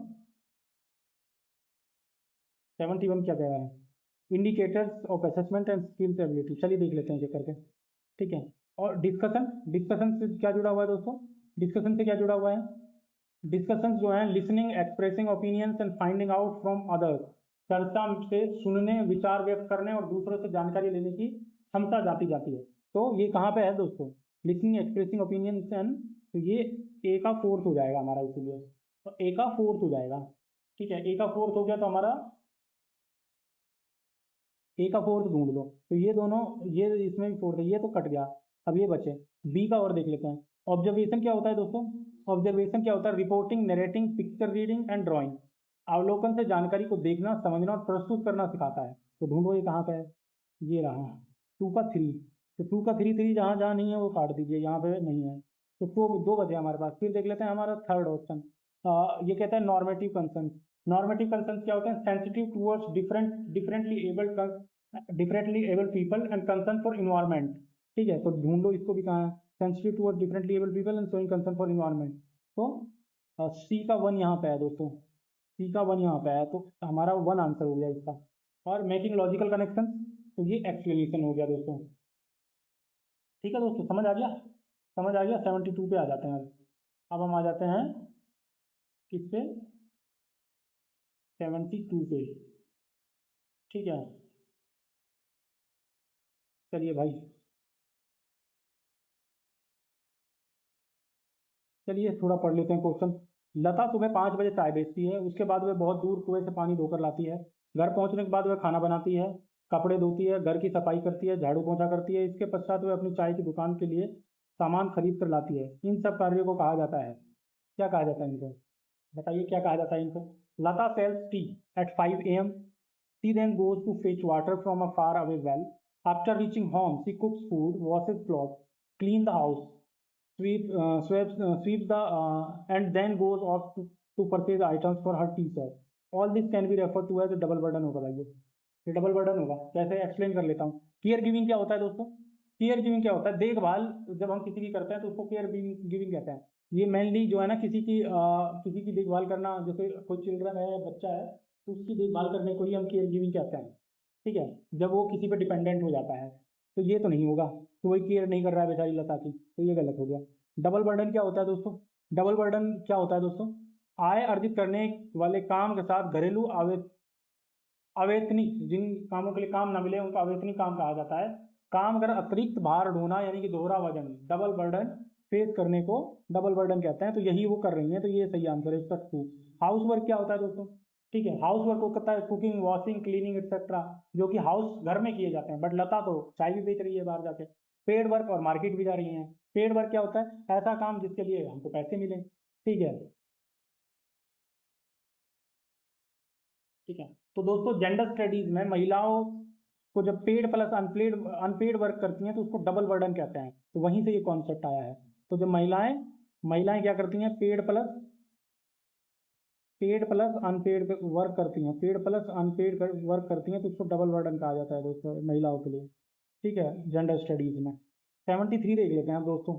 71 क्या कह रहा है? Indicators of assessment and skills ability. चलिए देख लेते हैं चेक करके। ठीक है। और डिस्कशन, डिस्कशन से क्या जुड़ा हुआ है दोस्तों? डिस्कशन से क्या जुड़ा हुआ है? डिस्कशन जो है listening, expressing opinions and finding out from others. चर्चा से सुनने, विचार व्यक्त करने और दूसरों से जानकारी लेने की क्षमता जाती है। तो ये कहाँ पे है दोस्तों? लिसनिंग, एक्सप्रेसिंग ओपिनियंस एंड, तो ये ए का फोर्थ हो जाएगा हमारा, इसीलिए तो ए का फोर्थ हो जाएगा। ठीक है, ए का फोर्थ हो गया तो हमारा ए का फोर्थ ढूंढ लो। तो ये दोनों, ये इसमें भी फोर्थ है, ये तो कट गया। अब ये बचे, बी का और देख लेते हैं। ऑब्जर्वेशन क्या होता है दोस्तों? ऑब्जर्वेशन क्या होता है? Reporting, narrating, picture reading and drawing. अवलोकन से जानकारी को देखना, समझना और प्रस्तुत करना सिखाता है। तो ढूंढो ये कहाँ पे है। ये रहा 2 का 3। तो 2 का 3 3 जहाँ जहाँ नहीं है वो काट दीजिए, यहाँ पे नहीं है। तो 2 बचे हमारे पास। फिर देख लेते हैं हमारा थर्ड ऑप्शन। ये कहता है नॉर्मेटिव कंसर्न। नॉर्मेटिव कंसर्न क्या होते हैं? Sensitive towards differently abled people and concern for environment. ठीक है, तो ढूंढ लो इसको भी कहाँ है। Sensitive towards differently abled people and showing concern for environment. तो सी का 1 यहाँ पे है दोस्तों। सी का 1 यहाँ पे है, तो हमारा 1 आंसर हो गया इसका। और मेकिंग लॉजिकल कनेक्शन, तो ये एक्सप्लेनेशन हो गया दोस्तों। ठीक है दोस्तों, समझ आ गया? समझ आ गया। 72 पे आ जाते हैं अब हम आ जाते हैं किस पे? 72 पे। ठीक है, चलिए भाई। चलिए थोड़ा पढ़ लेते हैं क्वेश्चन। लता सुबह 5 बजे चाय बेचती है, उसके बाद वह बहुत दूर कुएं से पानी धोकर लाती है। घर पहुंचने के बाद वह खाना बनाती है, कपड़े धोती है, घर की सफाई करती है, झाड़ू पोंछा करती है। इसके पश्चात वह अपनी चाय की दुकान के लिए सामान खरीद कर लाती है। इन सब कार्यों को कहा जाता है, क्या कहा जाता है इनको? बताइए क्या कहा जाता है इनको? लता sells tea at 5 a.m. She then goes to fetch water from a far away well. After reaching home, she cooks food, washes clothes, cleans the house, sweeps the and then goes off to purchase items for her tea shop. All this can be referred to as a double burden होगा भाई। ये double burden होगा। कैसे explain कर लेता हूँ। Care giving क्या होता है दोस्तों? केयर गिविंग क्या होता है? देखभाल जब हम किसी की करते हैं तो उसको केयर गिविंग कहते हैं। ये मेनली जो है ना, किसी की देखभाल करना, जैसे कोई चिल्ड्रन है, बच्चा है, तो उसकी देखभाल करने को ही हम केयर गिविंग कहते हैं। ठीक है, जब वो किसी पे डिपेंडेंट हो जाता है। तो ये तो नहीं होगा, तो वही केयर नहीं कर रहा है बेचारी लता की, तो ये गलत हो गया। डबल बर्डन क्या होता है दोस्तों? डबल बर्डन क्या होता है दोस्तों? आय अर्जित करने वाले काम के साथ घरेलू अवेतनी, जिन कामों के लिए काम ना मिले उनको अवेतनी काम कहा जाता है। काम कर अतिरिक्त भार ढोना, यानी कि दोहरा वजन, डबल बर्डन फेस करने को डबल बर्डन कहते हैं। तो यही वो कर रही हैं, तो ये सही आंसर है इसका 2। हाउस वर्क क्या होता है दोस्तों? ठीक है, हाउस वर्क को कहता है कुकिंग, वॉशिंग, क्लीनिंग एक्सेट्रा, जो कि हाउस घर में किए जाते हैं। बट लता तो चाय भी बेच रही है बाहर जाके। पेड वर्क और मार्केट भी जा रही है। पेड वर्क क्या होता है? ऐसा काम जिसके लिए हमको पैसे मिले। ठीक है। ठीक है, तो दोस्तों जेंडर स्टडीज में महिलाओं को जब paid plus unpaid unpaid work करती हैं तो उसको डबल बर्डन कहते हैं। तो वहीं से ये कॉन्सेप्ट आया है। तो जब महिलाएं महिलाएं क्या करती हैं? पेड प्लस अनपेड वर्क करती हैं, पेड प्लस अनपेड वर्क करती हैं, तो उसको डबल बर्डन कहा जाता है दोस्तों महिलाओं के लिए। ठीक है, जेंडर स्टडीज में। 73 देख लेते हैं दोस्तों।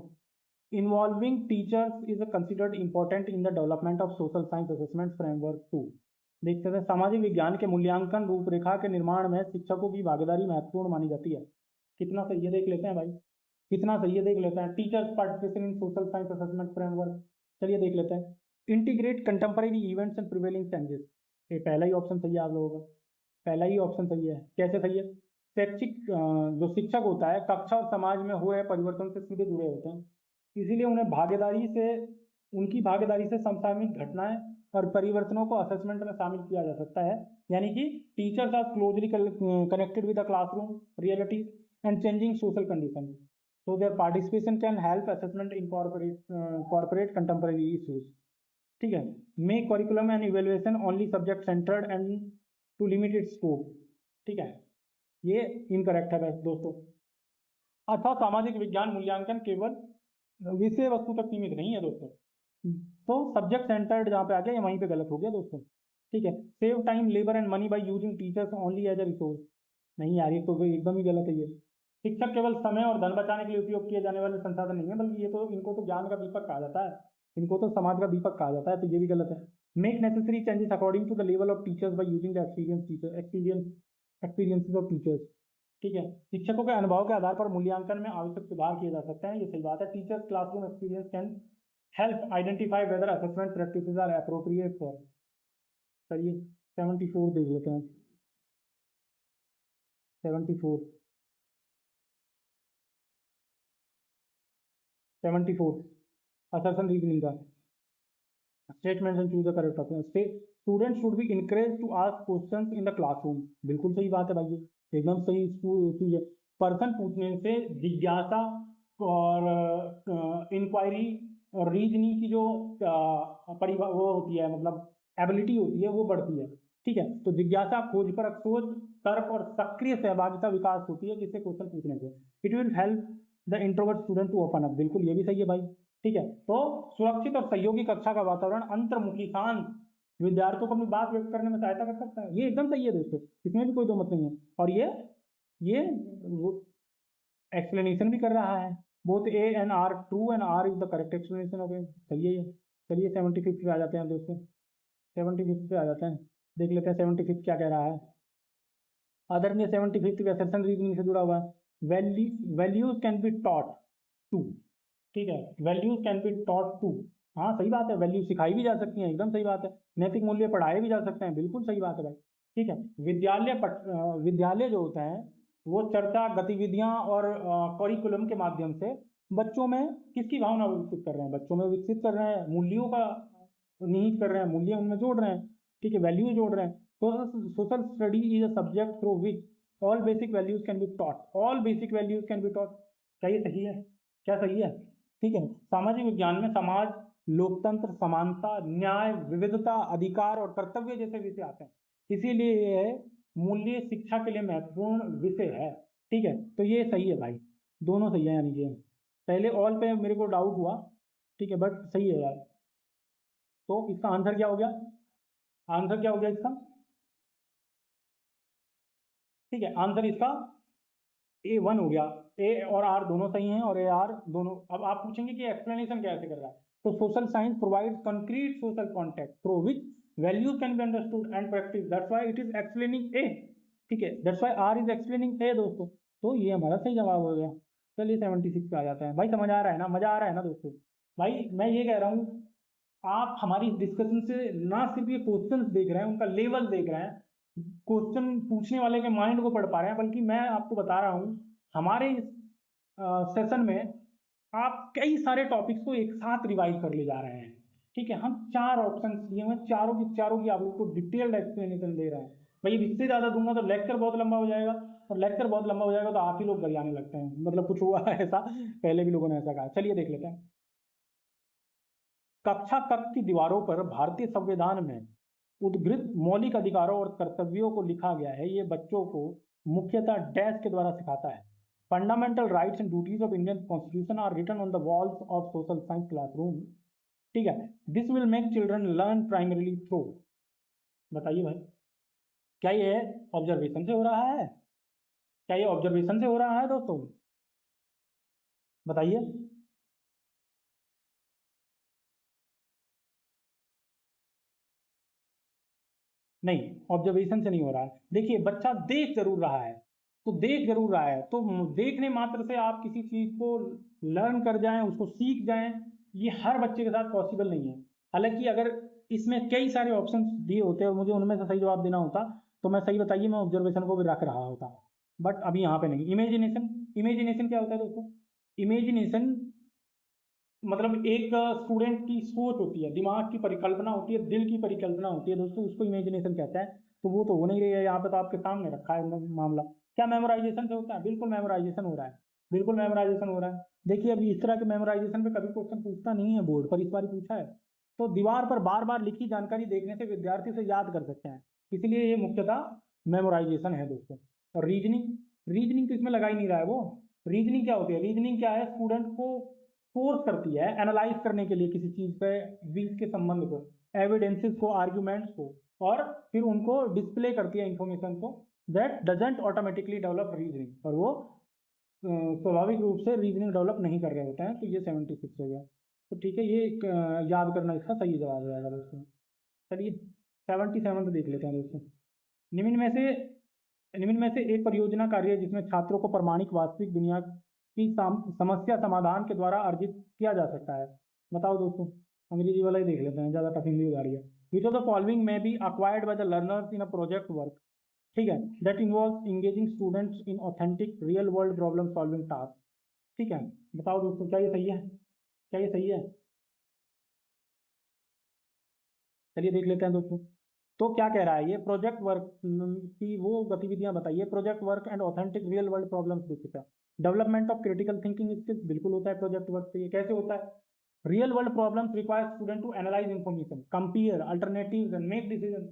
Involving teachers is considered important in the development of social science assessment framework 2। देखते हैं, सामाजिक विज्ञान के मूल्यांकन रूपरेखा के निर्माण में शिक्षकों की भागीदारी महत्वपूर्ण मानी जाती है। कितना सही है देख लेते हैं भाई, कितना सही है देख लेते हैं। Teachers participation in social science assessment framework, चलिए देख लेते हैं। Integrate contemporary events and prevailing changes, ये पहला ही ऑप्शन सही है आप लोगों का। पहला ही ऑप्शन सही है। कैसे सही है? शैक्षिक जो शिक्षक होता है कक्षा और समाज में हुए परिवर्तन से सीधे जुड़े होते हैं। इसीलिए उनकी भागीदारी से समसामयिक घटनाएं और परिवर्तनों को असेसमेंट में शामिल किया जा सकता है। यानी कि teachers are closely connected with the classroom reality and changing social condition, so their participation can help assessment incorporate contemporary issues. ठीक है, make curriculum and evaluation only subject centred and to limit its scope. ठीक है, ये incorrect है दोस्तों। अच्छा, सामाजिक विज्ञान मूल्यांकन केवल विषय वस्तु तक सीमित नहीं है दोस्तों। तो सब्जेक्ट सेंटर्ड जहाँ पे आ गया, वहीं पे गलत हो गया दोस्तों। ठीक है, save time labour and money by using teachers only as a resource. नहीं यार, ये तो एकदम ही गलत है। ये शिक्षक केवल समय और धन बचाने के लिए उपयोग किए जाने वाले संसाधन नहीं है, बल्कि ये तो इनको तो ज्ञान का दीपक कहा जाता है, इनको तो समाज का दीपक कहा जाता है, तो ये भी गलत है। Make necessary changes according to the level of teachers by using the experiences of teachers. ठीक है, शिक्षकों के अनुभव के आधार पर मूल्यांकन में आवश्यक सुधार किए जा सकते हैं, ये सही बात है। Teachers classroom experience can help identify whether assessment practices are appropriate for. चलिए 74 देख लेते हैं। 74 असर्शन रीजनिंग का statement and choose the correct option. Student should be encourage to ask questions in the classroom. बिल्कुल सही बात है भाई, ये एकदम सही चीज है। पर्सन पूछने से जिज्ञासा और इंक्वायरी और रीजनिंग की जो वो होती है, मतलब एबिलिटी होती है, वो बढ़ती है। ठीक है, तो जिज्ञासा, खोज परख सोच, तर्क और सक्रिय सहभागिता विकास होती है किससे, क्वेश्चन पूछने से। It will help the introvert student to open up. बिल्कुल ये भी सही है भाई। ठीक है, तो सुरक्षित और सहयोगी कक्षा का वातावरण अंतर्मुखी शांत विद्यार्थियों को अपनी बात व्यक्त करने में सहायता कर सकता है। ये एकदम सही है दोस्तों, इसमें भी कोई दो मत नहीं है। और ये एक्सप्लेनेशन भी कर रहा है। Both A and R true and R is the correct explanation of A. सही है ये। चलिए 75 पे आ जाते हैं दोस्तों। 75 पे आ जाते हैं, देख लेते हैं 75 क्या कह रहा है। अदर में 75 का सेशन रीजनिंग से जुड़ा हुआ है। Values can be taught too. ठीक है, values can be taught too. हाँ सही बात है, वैल्यू सिखाई भी जा सकती हैं, एकदम सही बात है। नैतिक मूल्य पढ़ाए भी जा सकते हैं, बिल्कुल सही बात है भाई। ठीक है, विद्यालय जो होता है वो चर्चा, गतिविधियां और करिकुलम के माध्यम से बच्चों में किसकी भावना विकसित कर रहे हैं, बच्चों में विकसित कर रहे हैं, मूल्यों का निहित कर रहे हैं, मूल्य उनमें जोड़ रहे हैं। ठीक है, वैल्यू जोड़ रहे हैं। तो social study is a subject through which all basic values can be taught. All basic values can be taught. क्या ये सही है? क्या सही है? ठीक है, सामाजिक विज्ञान में समाज, लोकतंत्र, समानता, न्याय, विविधता, अधिकार और कर्तव्य जैसे विषय आते हैं। इसीलिए ये मूल्य शिक्षा के लिए महत्वपूर्ण विषय है। ठीक है, तो ये सही है भाई, दोनों सही है। यानी कि पहले ऑल पे मेरे को डाउट हुआ, ठीक है, बट सही है यार। तो इसका आंसर क्या हो गया? आंसर क्या हो गया इसका? ठीक है, आंसर इसका A1 हो गया। ए और आर दोनों सही हैं, और ए आर दोनों। अब आप पूछेंगे कि एक्सप्लेनेशन कैसे कर रहा है, तो social science provide concrete social context through which values can be understood and practice, that's why it is explaining A. ठीक है, that's why R is explaining A दोस्तों। तो ये हमारा सही जवाब हो गया। चलिए 76 पे आ जाते हैं। भाई समझ आ रहा है ना, मजा आ रहा है ना दोस्तों? भाई मैं ये कह रहा हूँ, आप हमारी डिस्कशन से ना सिर्फ ये क्वेश्चंस देख रहे हैं, उनका लेवल देख रहे हैं, क्वेश्चन पूछने वाले के माइंड को पढ़ पा रहे हैं, बल्कि मैं आपको बता रहा हूँ हमारे इस सेशन में आप कई सारे टॉपिक्स को एक साथ रिवाइज कर ले जा रहे हैं। ठीक है, हम 4 ऑप्शन दिए हुए, चारों की आप लोग को डिटेल्ड एक्सप्लेनेशन दे रहे हैं। भाई इससे ज्यादा दूंगा तो लेक्चर बहुत लंबा हो जाएगा, और लेक्चर बहुत लंबा हो जाएगा तो आप ही लोग गरियाने लगते हैं, मतलब कुछ हुआ है ऐसा, पहले भी लोगों ने ऐसा कहा। चलिए देख लेते हैं। कक्षा कक्ष की दीवारों पर भारतीय संविधान में उद्घृत मौलिक अधिकारों और कर्तव्यों को लिखा गया है। ये बच्चों को मुख्यतः डैश के द्वारा सिखाता है। Fundamental rights and duties of Indian constitution are written on the walls of social science classroom. ठीक है, this will make children learn primarily through. बताइए भाई, क्या ये ऑब्जर्वेशन से हो रहा है? क्या ये ऑब्जर्वेशन से हो रहा है दोस्तों? बताइए। नहीं, ऑब्जर्वेशन से नहीं हो रहा है। देखिए, बच्चा देख जरूर रहा है, तो देख जरूर रहा है, तो देखने मात्र से आप किसी चीज को लर्न कर जाएं, उसको सीख जाएं, ये हर बच्चे के साथ पॉसिबल नहीं है। हालांकि अगर इसमें कई सारे ऑप्शन दिए होते और मुझे उनमें से सही जवाब देना होता, तो मैं सही बताइए, मैं ऑब्जर्वेशन को भी रख रहा होता, बट अभी यहाँ पे नहीं। इमेजिनेशन, इमेजिनेशन क्या होता है दोस्तों? इमेजिनेशन मतलब एक स्टूडेंट की सोच होती है, दिमाग की परिकल्पना होती है, दिल की परिकल्पना होती है दोस्तों, उसको इमेजिनेशन कहते हैं। तो वो तो हो नहीं रही है यहाँ पे, तो आपके सामने रखा है मामला। क्या मेमोराइजेशन से होता है? बिल्कुल मेमोराइजेशन हो रहा है, बिल्कुल मेमोराइजेशन हो रहा है। देखिए अभी इस तरह के मेमोराइजेशन पे कभी क्वेश्चन पूछता नहीं है बोर्ड, पर इस बार पूछा है। तो दीवार पर बार बार लिखी जानकारी देखने से विद्यार्थी उसे याद कर सकते हैं, इसलिए ये मुख्यतः मेमोराइजेशन है दोस्तों। और रीजनिंग, रीजनिंग तो इसमें लगा ही नहीं रहा है वो। रीजनिंग क्या होती है? रीजनिंग क्या है? स्टूडेंट को फोर्स करती है एनालाइज करने के लिए किसी चीज पे, व्यूज के संबंध को, एविडेंसेस को, आर्ग्यूमेंट्स को, और फिर उनको डिस्प्ले करती है इंफॉर्मेशन को। That doesn't automatically develop reasoning, और वो स्वाभाविक रूप से रीजनिंग डेवलप नहीं कर रहे होते हैं। तो ये 76 हो गया। तो ठीक है, ये याद करना इसका सही जवाब हो जाएगा दोस्तों। चलिए 77 तो देख लेते हैं दोस्तों। निम्न में से निम्न में से एक परियोजना कार्य है जिसमें छात्रों को प्रमाणिक वास्तविक दुनिया की समस्या समाधान के द्वारा अर्जित किया जा सकता है। बताओ दोस्तों, अंग्रेजी वाला ही देख लेते हैं, ज़्यादा टफ हिंदी हो जा रही है। Which of the following may be acquired by the learners in a project work, ठीक है, that involve engaging students in authentic real world problem solving task. ठीक है, बताओ दोस्तों, क्या ये सही है? क्या ये सही है? चलिए देख लेते हैं दोस्तों। तो क्या कह रहा है ये? प्रोजेक्ट वर्क की वो गतिविधियां बताइए। Project work and authentic real world problems देखिए। Development of critical thinking skills, बिल्कुल होता है प्रोजेक्ट वर्क से। ये कैसे होता है? Real world problems require student to analyse information, compare alternatives and make decision.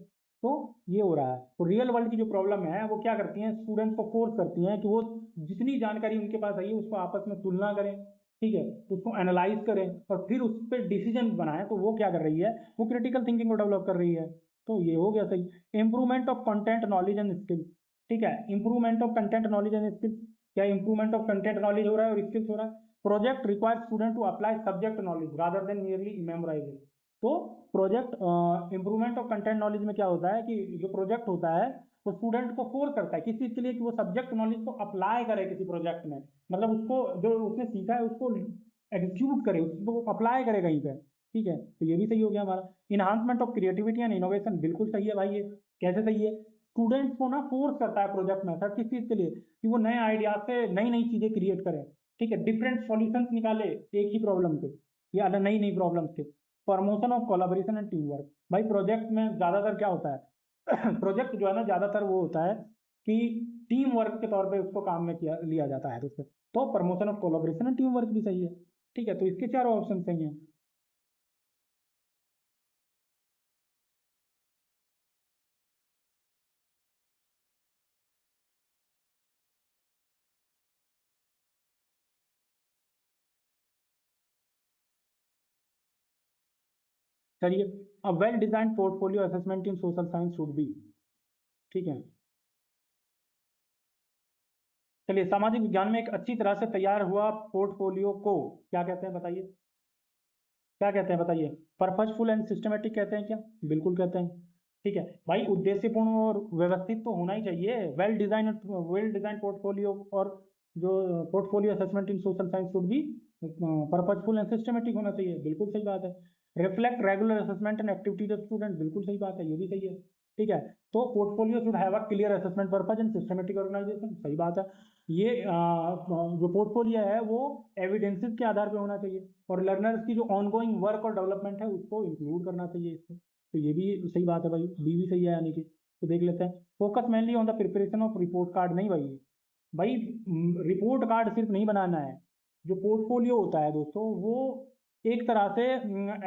तो ये हो रहा है। तो रियल वर्ल्ड की जो प्रॉब्लम है वो क्या करती हैं? स्टूडेंट्स को फोर्स करती हैं कि वो जितनी जानकारी उनके पास आई है उसको आपस में तुलना करें, ठीक है, उसको एनालाइज करें और फिर उस पर डिसीजन बनाएं। तो वो क्या कर रही है? वो क्रिटिकल थिंकिंग को डेवलप कर रही है। तो ये हो गया सही। Improvement of content knowledge and skill, ठीक है, improvement of content knowledge and skill. क्या इंप्रूवमेंट ऑफ कंटेंट नॉलेज हो रहा है और स्किल्स हो रहा है? Project require student to apply subject knowledge rather than merely memorising. तो project improvement of content knowledge में क्या होता है कि जो प्रोजेक्ट होता है वो स्टूडेंट को फोर्स करता है किस चीज के लिए, कि वो सब्जेक्ट नॉलेज को अप्लाई करे किसी प्रोजेक्ट में। मतलब उसको जो उसने सीखा है उसको एग्जीक्यूट करे, उसको अप्लाई करे कहीं पे। ठीक है, तो ये भी सही हो गया हमारा। Enhancement of creativity and innovation, बिल्कुल सही है भाई। ये कैसे सही है? स्टूडेंट्स को ना फोर्स करता है प्रोजेक्ट मेथड किस चीज के लिए, कि वो नए आइडिया से नई नई चीजें क्रिएट करें, ठीक है, डिफरेंट सॉल्यूशंस निकाले एक ही प्रॉब्लम के या नई नई प्रॉब्लम्स के। Promotion of collaboration and team work, भाई प्रोजेक्ट में ज्यादातर क्या होता है प्रोजेक्ट जो है ना ज्यादातर वो होता है कि टीम वर्क के तौर पे उसको काम में किया लिया जाता है उसको। तो promotion of collaboration and team work भी सही है। ठीक है, तो इसके चारों ऑप्शन सही हैं। चलिए, a well design portfolio assessment in social science should be, ठीक है। चलिए, सामाजिक विज्ञान में एक अच्छी तरह से तैयार हुआ पोर्टफोलियो को क्या कहते हैं बताइए? क्या कहते हैं बताइए? पर्पजफुल एंड सिस्टमेटिक कहते हैं क्या? बिल्कुल कहते हैं। ठीक है भाई, उद्देश्यपूर्ण और व्यवस्थित तो होना ही चाहिए। वेल डिजाइन पोर्टफोलियो, और जो portfolio assessment in social science should भी पर्पजफुल एंड सिस्टमेटिक होना चाहिए, बिल्कुल सही बात है। Reflect regular assessment and activities of student, बिल्कुल सही बात है, ये भी सही है। ठीक है, तो portfolio should have a clear assessment purpose and systematic organisation, सही बात है। ये जो पोर्टफोलियो है वो एविडेंसेस के आधार पर होना चाहिए, और लर्नर्स की जो ऑनगोइंग वर्क और डेवलपमेंट है उसको इंक्लूड करना चाहिए इसमें। तो ये भी सही बात है भाई, बी भी सही है यानी कि। तो देख लेते हैं। Focus mainly on the preparation of report card, नहीं भाई, भाई रिपोर्ट कार्ड सिर्फ नहीं बनाना है। जो पोर्टफोलियो होता है दोस्तों वो एक तरह से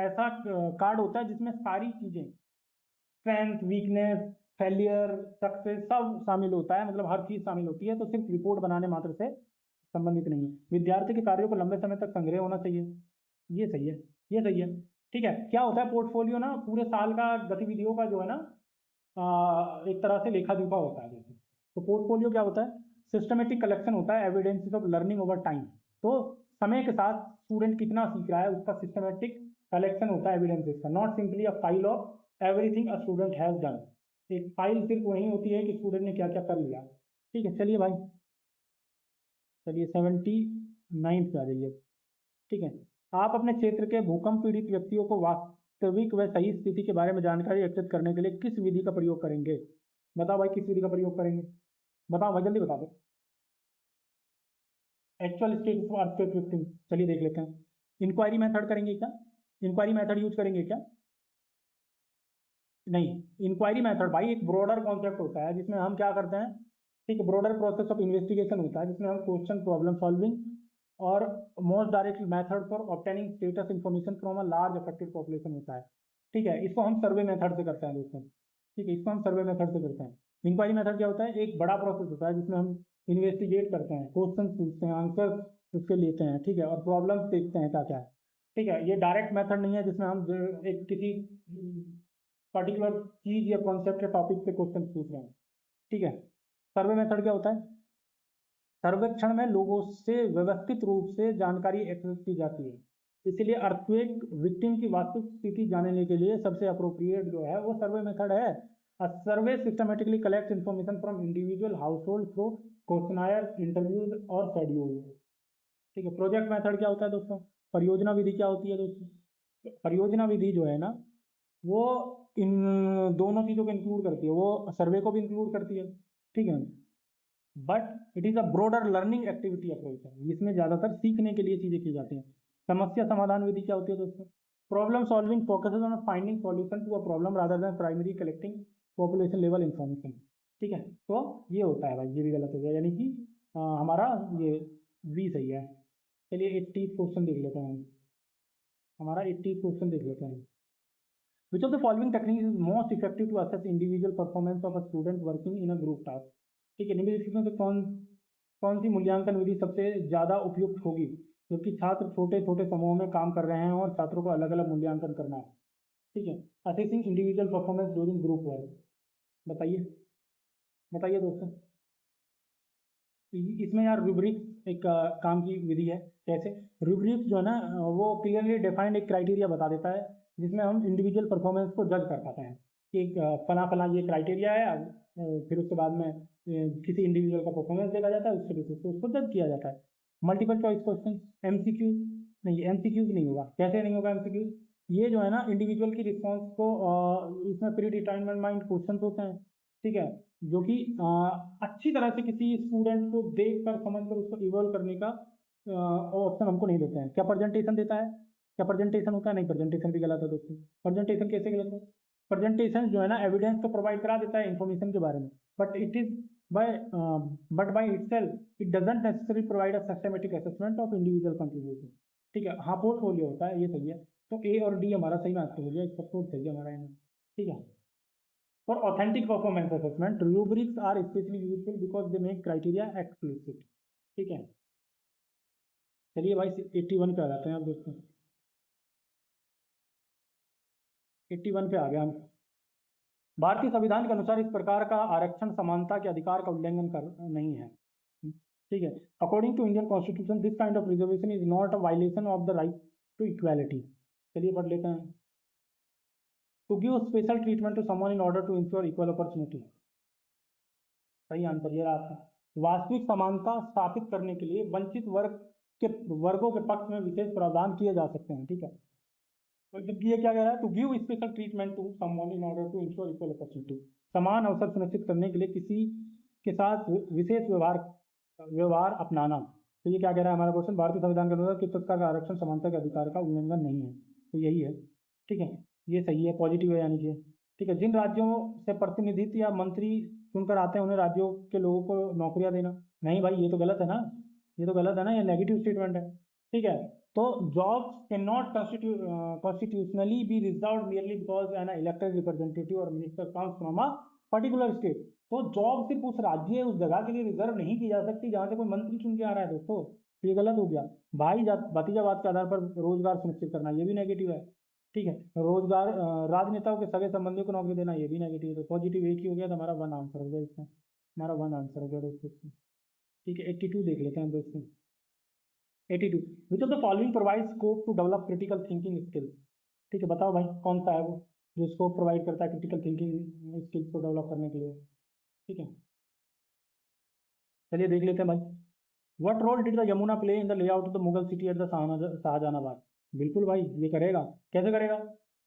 ऐसा कार्ड होता है जिसमें सारी चीजें, स्ट्रेंथ, वीकनेस, फेलियर, सक्सेस सब शामिल होता है, मतलब हर चीज शामिल होती है। तो सिर्फ रिपोर्ट बनाने मात्र से संबंधित नहीं है। विद्यार्थी के कार्यों को लंबे समय तक संग्रह होना चाहिए, ये सही है, ये सही है। ठीक है, क्या होता है पोर्टफोलियो ना पूरे साल का गतिविधियों का जो है ना एक तरह से लेखा जोखा होता है जैसे। तो पोर्टफोलियो क्या होता है? सिस्टमेटिक कलेक्शन होता है evidences of learning over time. तो समय के साथ स्टूडेंट कितना सीख रहा है उसका सिस्टमेटिक कलेक्शन होता है एविडेंसेस का, not simply a file of everything a student has done. एक फाइल सिर्फ वही होती है कि स्टूडेंट ने क्या क्या कर लिया। ठीक है, चलिए भाई, चलिए 79 पे आ जाइए। ठीक है, आप अपने क्षेत्र के भूकंप पीड़ित व्यक्तियों को वास्तविक व सही स्थिति के बारे में जानकारी एकत्रित करने के लिए किस विधि का प्रयोग करेंगे? बताओ भाई, किस विधि का प्रयोग करेंगे? बताओ भाई, जल्दी बता दो। Actual status of earthquake victim, चलिए देख लेते हैं। इंक्वायरी मेथड करेंगे क्या? इंक्वायरी मेथड यूज करेंगे क्या? नहीं, इंक्वायरी मेथड भाई एक ब्रॉडर कॉन्सेप्ट होता है जिसमें हम क्या करते हैं, ठीक है, ब्रॉडर प्रोसेस ऑफ इन्वेस्टिगेशन होता है जिसमें हम क्वेश्चन प्रॉब्लम सॉल्विंग और most direct method for obtaining status information from a large affected population होता है। ठीक है, इसको हम सर्वे मेथड से करते हैं दोस्तों। ठीक है, इसको हम सर्वे मेथड से करते हैं। इंक्वायरी मेथड क्या होता है, एक बड़ा प्रोसेस होता है जिसमें हम इन्वेस्टिगेट करते हैं, क्वेश्चन पूछते हैं, आंसर उसके लेते हैं, ठीक है, और प्रॉब्लम देखते हैं क्या क्या है। ठीक है, ये डायरेक्ट मेथड नहीं है जिसमें हम एक किसी पर्टिकुलर चीज या कॉन्सेप्ट या टॉपिक पे क्वेश्चन पूछ रहे हैं। ठीक है, सर्वे मेथड क्या होता है, सर्वेक्षण में लोगों से व्यवस्थित रूप से जानकारी एकत्रित की जाती है, इसीलिए अर्थक्वेक विक्टिम की वास्तविक स्थिति जानने के लिए सबसे अप्रोप्रिएट जो है वो सर्वे मेथड है। Survey systematically collect information from individual household through questionnaire, interviews और शेड्यूल। ठीक है, प्रोजेक्ट मेथड क्या होता है दोस्तों, परियोजना विधि क्या होती है दोस्तों, परियोजना विधि जो है ना वो इन दोनों चीजों को इंक्लूड करती है, वो सर्वे को भी इंक्लूड करती है। ठीक है, but it is a broader learning activity approach है, इसमें ज्यादातर सीखने के लिए चीजें की जाती हैं। समस्या समाधान विधि क्या होती है दोस्तों, problem solving focuses on finding solution to a problem rather than primary collecting population level information. ठीक है, तो ये होता है भाई, ये भी गलत हो गया, यानी कि हमारा ये वी सही है। चलिए 80 क्वेश्चन देख लेते हैं, हमारा 80 क्वेश्चन देख लेते हैं। Which of the following technique is most effective to assess individual performance of a student working in a group task? ठीक है, निम्नलिखित में से कौन कौन सी मूल्यांकन विधि सबसे ज्यादा उपयुक्त होगी जबकि छात्र छोटे छोटे समूहों में काम कर रहे हैं और छात्रों को अलग अलग मूल्यांकन करना है। ठीक है, assessing individual performance during group work, बताइए बताइए दोस्तों। इसमें यार रूब्रिक्स एक काम की विधि है। कैसे? रूब्रिक्स जो है ना वो क्लियरली डिफाइंड एक क्राइटेरिया बता देता है जिसमें हम इंडिविजुअल परफॉर्मेंस को जज कर पाते हैं कि फला फला ये क्राइटेरिया है, फिर उसके बाद में किसी इंडिविजुअल का परफॉर्मेंस देखा जाता है, उसके बेसिस पे उसको जज किया जाता है। मल्टीपल चॉइस क्वेश्चन, एमसीक्यू नहीं, एमसीक्यूज नहीं होगा। कैसे नहीं होगा एमसीक्यू, ये जो है ना इंडिविजुअल की रिस्पॉन्स को इसमें प्री डिटरमाइंड माइंड क्वेश्चन होते हैं। ठीक है, जो कि अच्छी तरह से किसी स्टूडेंट को देख कर समझ कर उसको इवॉल्व करने का ऑप्शन हमको नहीं देते हैं। क्या प्रेजेंटेशन देता है, क्या प्रेजेंटेशन होता है, नहीं, प्रेजेंटेशन भी गलत है दोस्तों। प्रेजेंटेशन कैसे गलत है, प्रेजेंटेशन जो है ना एविडेंस तो प्रोवाइड करा देता है इन्फॉर्मेशन के बारे में, but it is by by itself it doesn't necessary provide a systematic assessment of individual contribution. ठीक है, हाँ पोर्टफोलियो होता है, ये सही है। तो ए और डी हमारा सही आंसर हो गया, इसका कोड सही है हमारा यहाँ। ठीक है, for authentic performance assessment rubrics are especially useful because they make criteria explicit। ठीक है, चलिए भाई 81 पे आ जाते हैं आप दोस्तों। 81 पे आ गया हम। भारतीय संविधान के अनुसार इस प्रकार का आरक्षण समानता के अधिकार का उल्लंघन कर नहीं है। ठीक है, according to Indian constitution this kind of reservation is not a violation of the right to equality. चलिए पढ़ लेते हैं। To give special treatment to someone in order to ensure equal opportunity, सही आंसर ये रहा आपका। वास्तविक समानता स्थापित करने के लिए वंचित वर्गों के पक्ष में विशेष प्रावधान किए जा सकते हैं। ठीक है, तो ये क्या कह रहा है, to give special treatment to someone in order to ensure equal opportunity, समान अवसर सुनिश्चित करने के लिए किसी के साथ विशेष व्यवहार अपनाना। तो ये क्या कह रहा है हमारा क्वेश्चन, भारतीय संविधान के अनुसार किस प्रकार का आरक्षण समानता के अधिकार का उल्लंघन नहीं है, तो यही है। ठीक है, ये सही है, पॉजिटिव है यानी कि। ठीक है, जिन राज्यों से प्रतिनिधित्व या मंत्री चुनकर आते हैं उन्हें राज्यों के लोगों को नौकरियां देना, नहीं भाई ये तो गलत है ना, ये तो गलत है ना, ये नेगेटिव स्टेटमेंट है। ठीक है, तो jobs can not constitutionally be reserved merely because an elected representative or minister comes from a particular state। तो जॉब सिर्फ उस राज्य उस जगह के लिए रिजर्व नहीं की जा सकती जहां से कोई मंत्री चुन के आ रहा है दोस्तों, तो ये गलत हो गया। भाई भतीजावाद के आधार पर रोजगार सुनिश्चित करना, ये भी नेगेटिव है। ठीक है, रोजगार राजनेताओं के सगे संबंधियों को नौकरी देना, ये भी नेगेटिव है। तो पॉजिटिव एक ही हो गया, तो हमारा वन आंसर हो गया इसमें, हमारा वन आंसर हो गया दोस्तों। ठीक है, 82 देख लेते हैं दोस्तों। 82, which of the following provide scope to develop critical thinking skills. ठीक है, बताओ भाई कौन सा है वो जो स्कोप प्रोवाइड करता है क्रिटिकल थिंकिंग स्किल्स को डेवलप करने के लिए। ठीक है, चलिए देख लेते हैं भाई। What role did the Yamuna play in the layout of the Mughal city at the Shahjahanabad. बिल्कुल भाई ये करेगा, कैसे करेगा।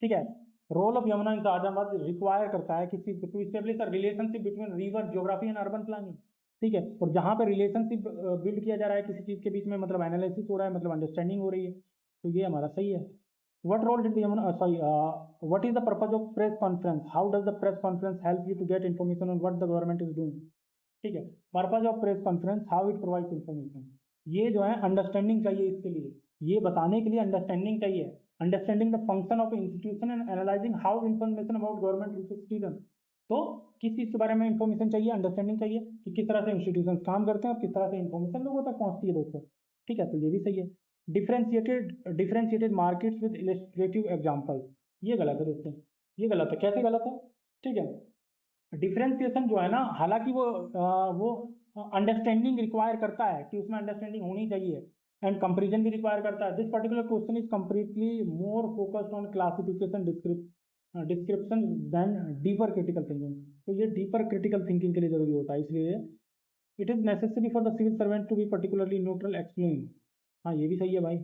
ठीक है, role of Yamuna in Shahjahanabad require करता है किसी to establish a relationship between river geography and urban planning. ठीक है, और जहाँ पे रिलेशनशिप बिल्ड किया जा रहा है किसी चीज के बीच में, मतलब एनालिसिस हो रहा है, मतलब अंडरस्टैंडिंग हो रही है, तो ये हमारा सही है। What role did the what is the purpose of press conference? How does the press conference help you to get information on what the government is doing? ठीक है, purpose of press conference, how it provides information. ये जो है understanding चाहिए इसके लिए, ये बताने के लिए अंडरस्टैंडिंग चाहिए। Understanding the function of institution and analysing how information about government reaches citizen. तो किस चीज़ के बारे में इंफॉर्मेशन चाहिए, अंडरस्टैंडिंग चाहिए कि किस तरह से इंस्टीट्यूशन काम करते हैं और किस तरह से इंफॉर्मेशन लोगों तक पहुंचती है दोस्तों। ठीक है, तो ये भी सही है। Differentiated markets with illustrative examples, ये गलत है दोस्तों, ये गलत है। कैसे गलत है? ठीक है, डिफरेंशिएशन जो है ना, हालांकि वो अंडरस्टैंडिंग रिक्वायर करता है कि उसमें अंडरस्टैंडिंग होनी चाहिए, एंड कंपैरिजन भी रिक्वायर करता है। This particular question is completely more focused on classification description than deeper critical thinking. तो ये डीपर क्रिटिकल थिंकिंग के लिए जरूरी होता है, इसलिए it is necessary for the civil servant to be particularly neutral explain. हाँ, ये भी सही है भाई,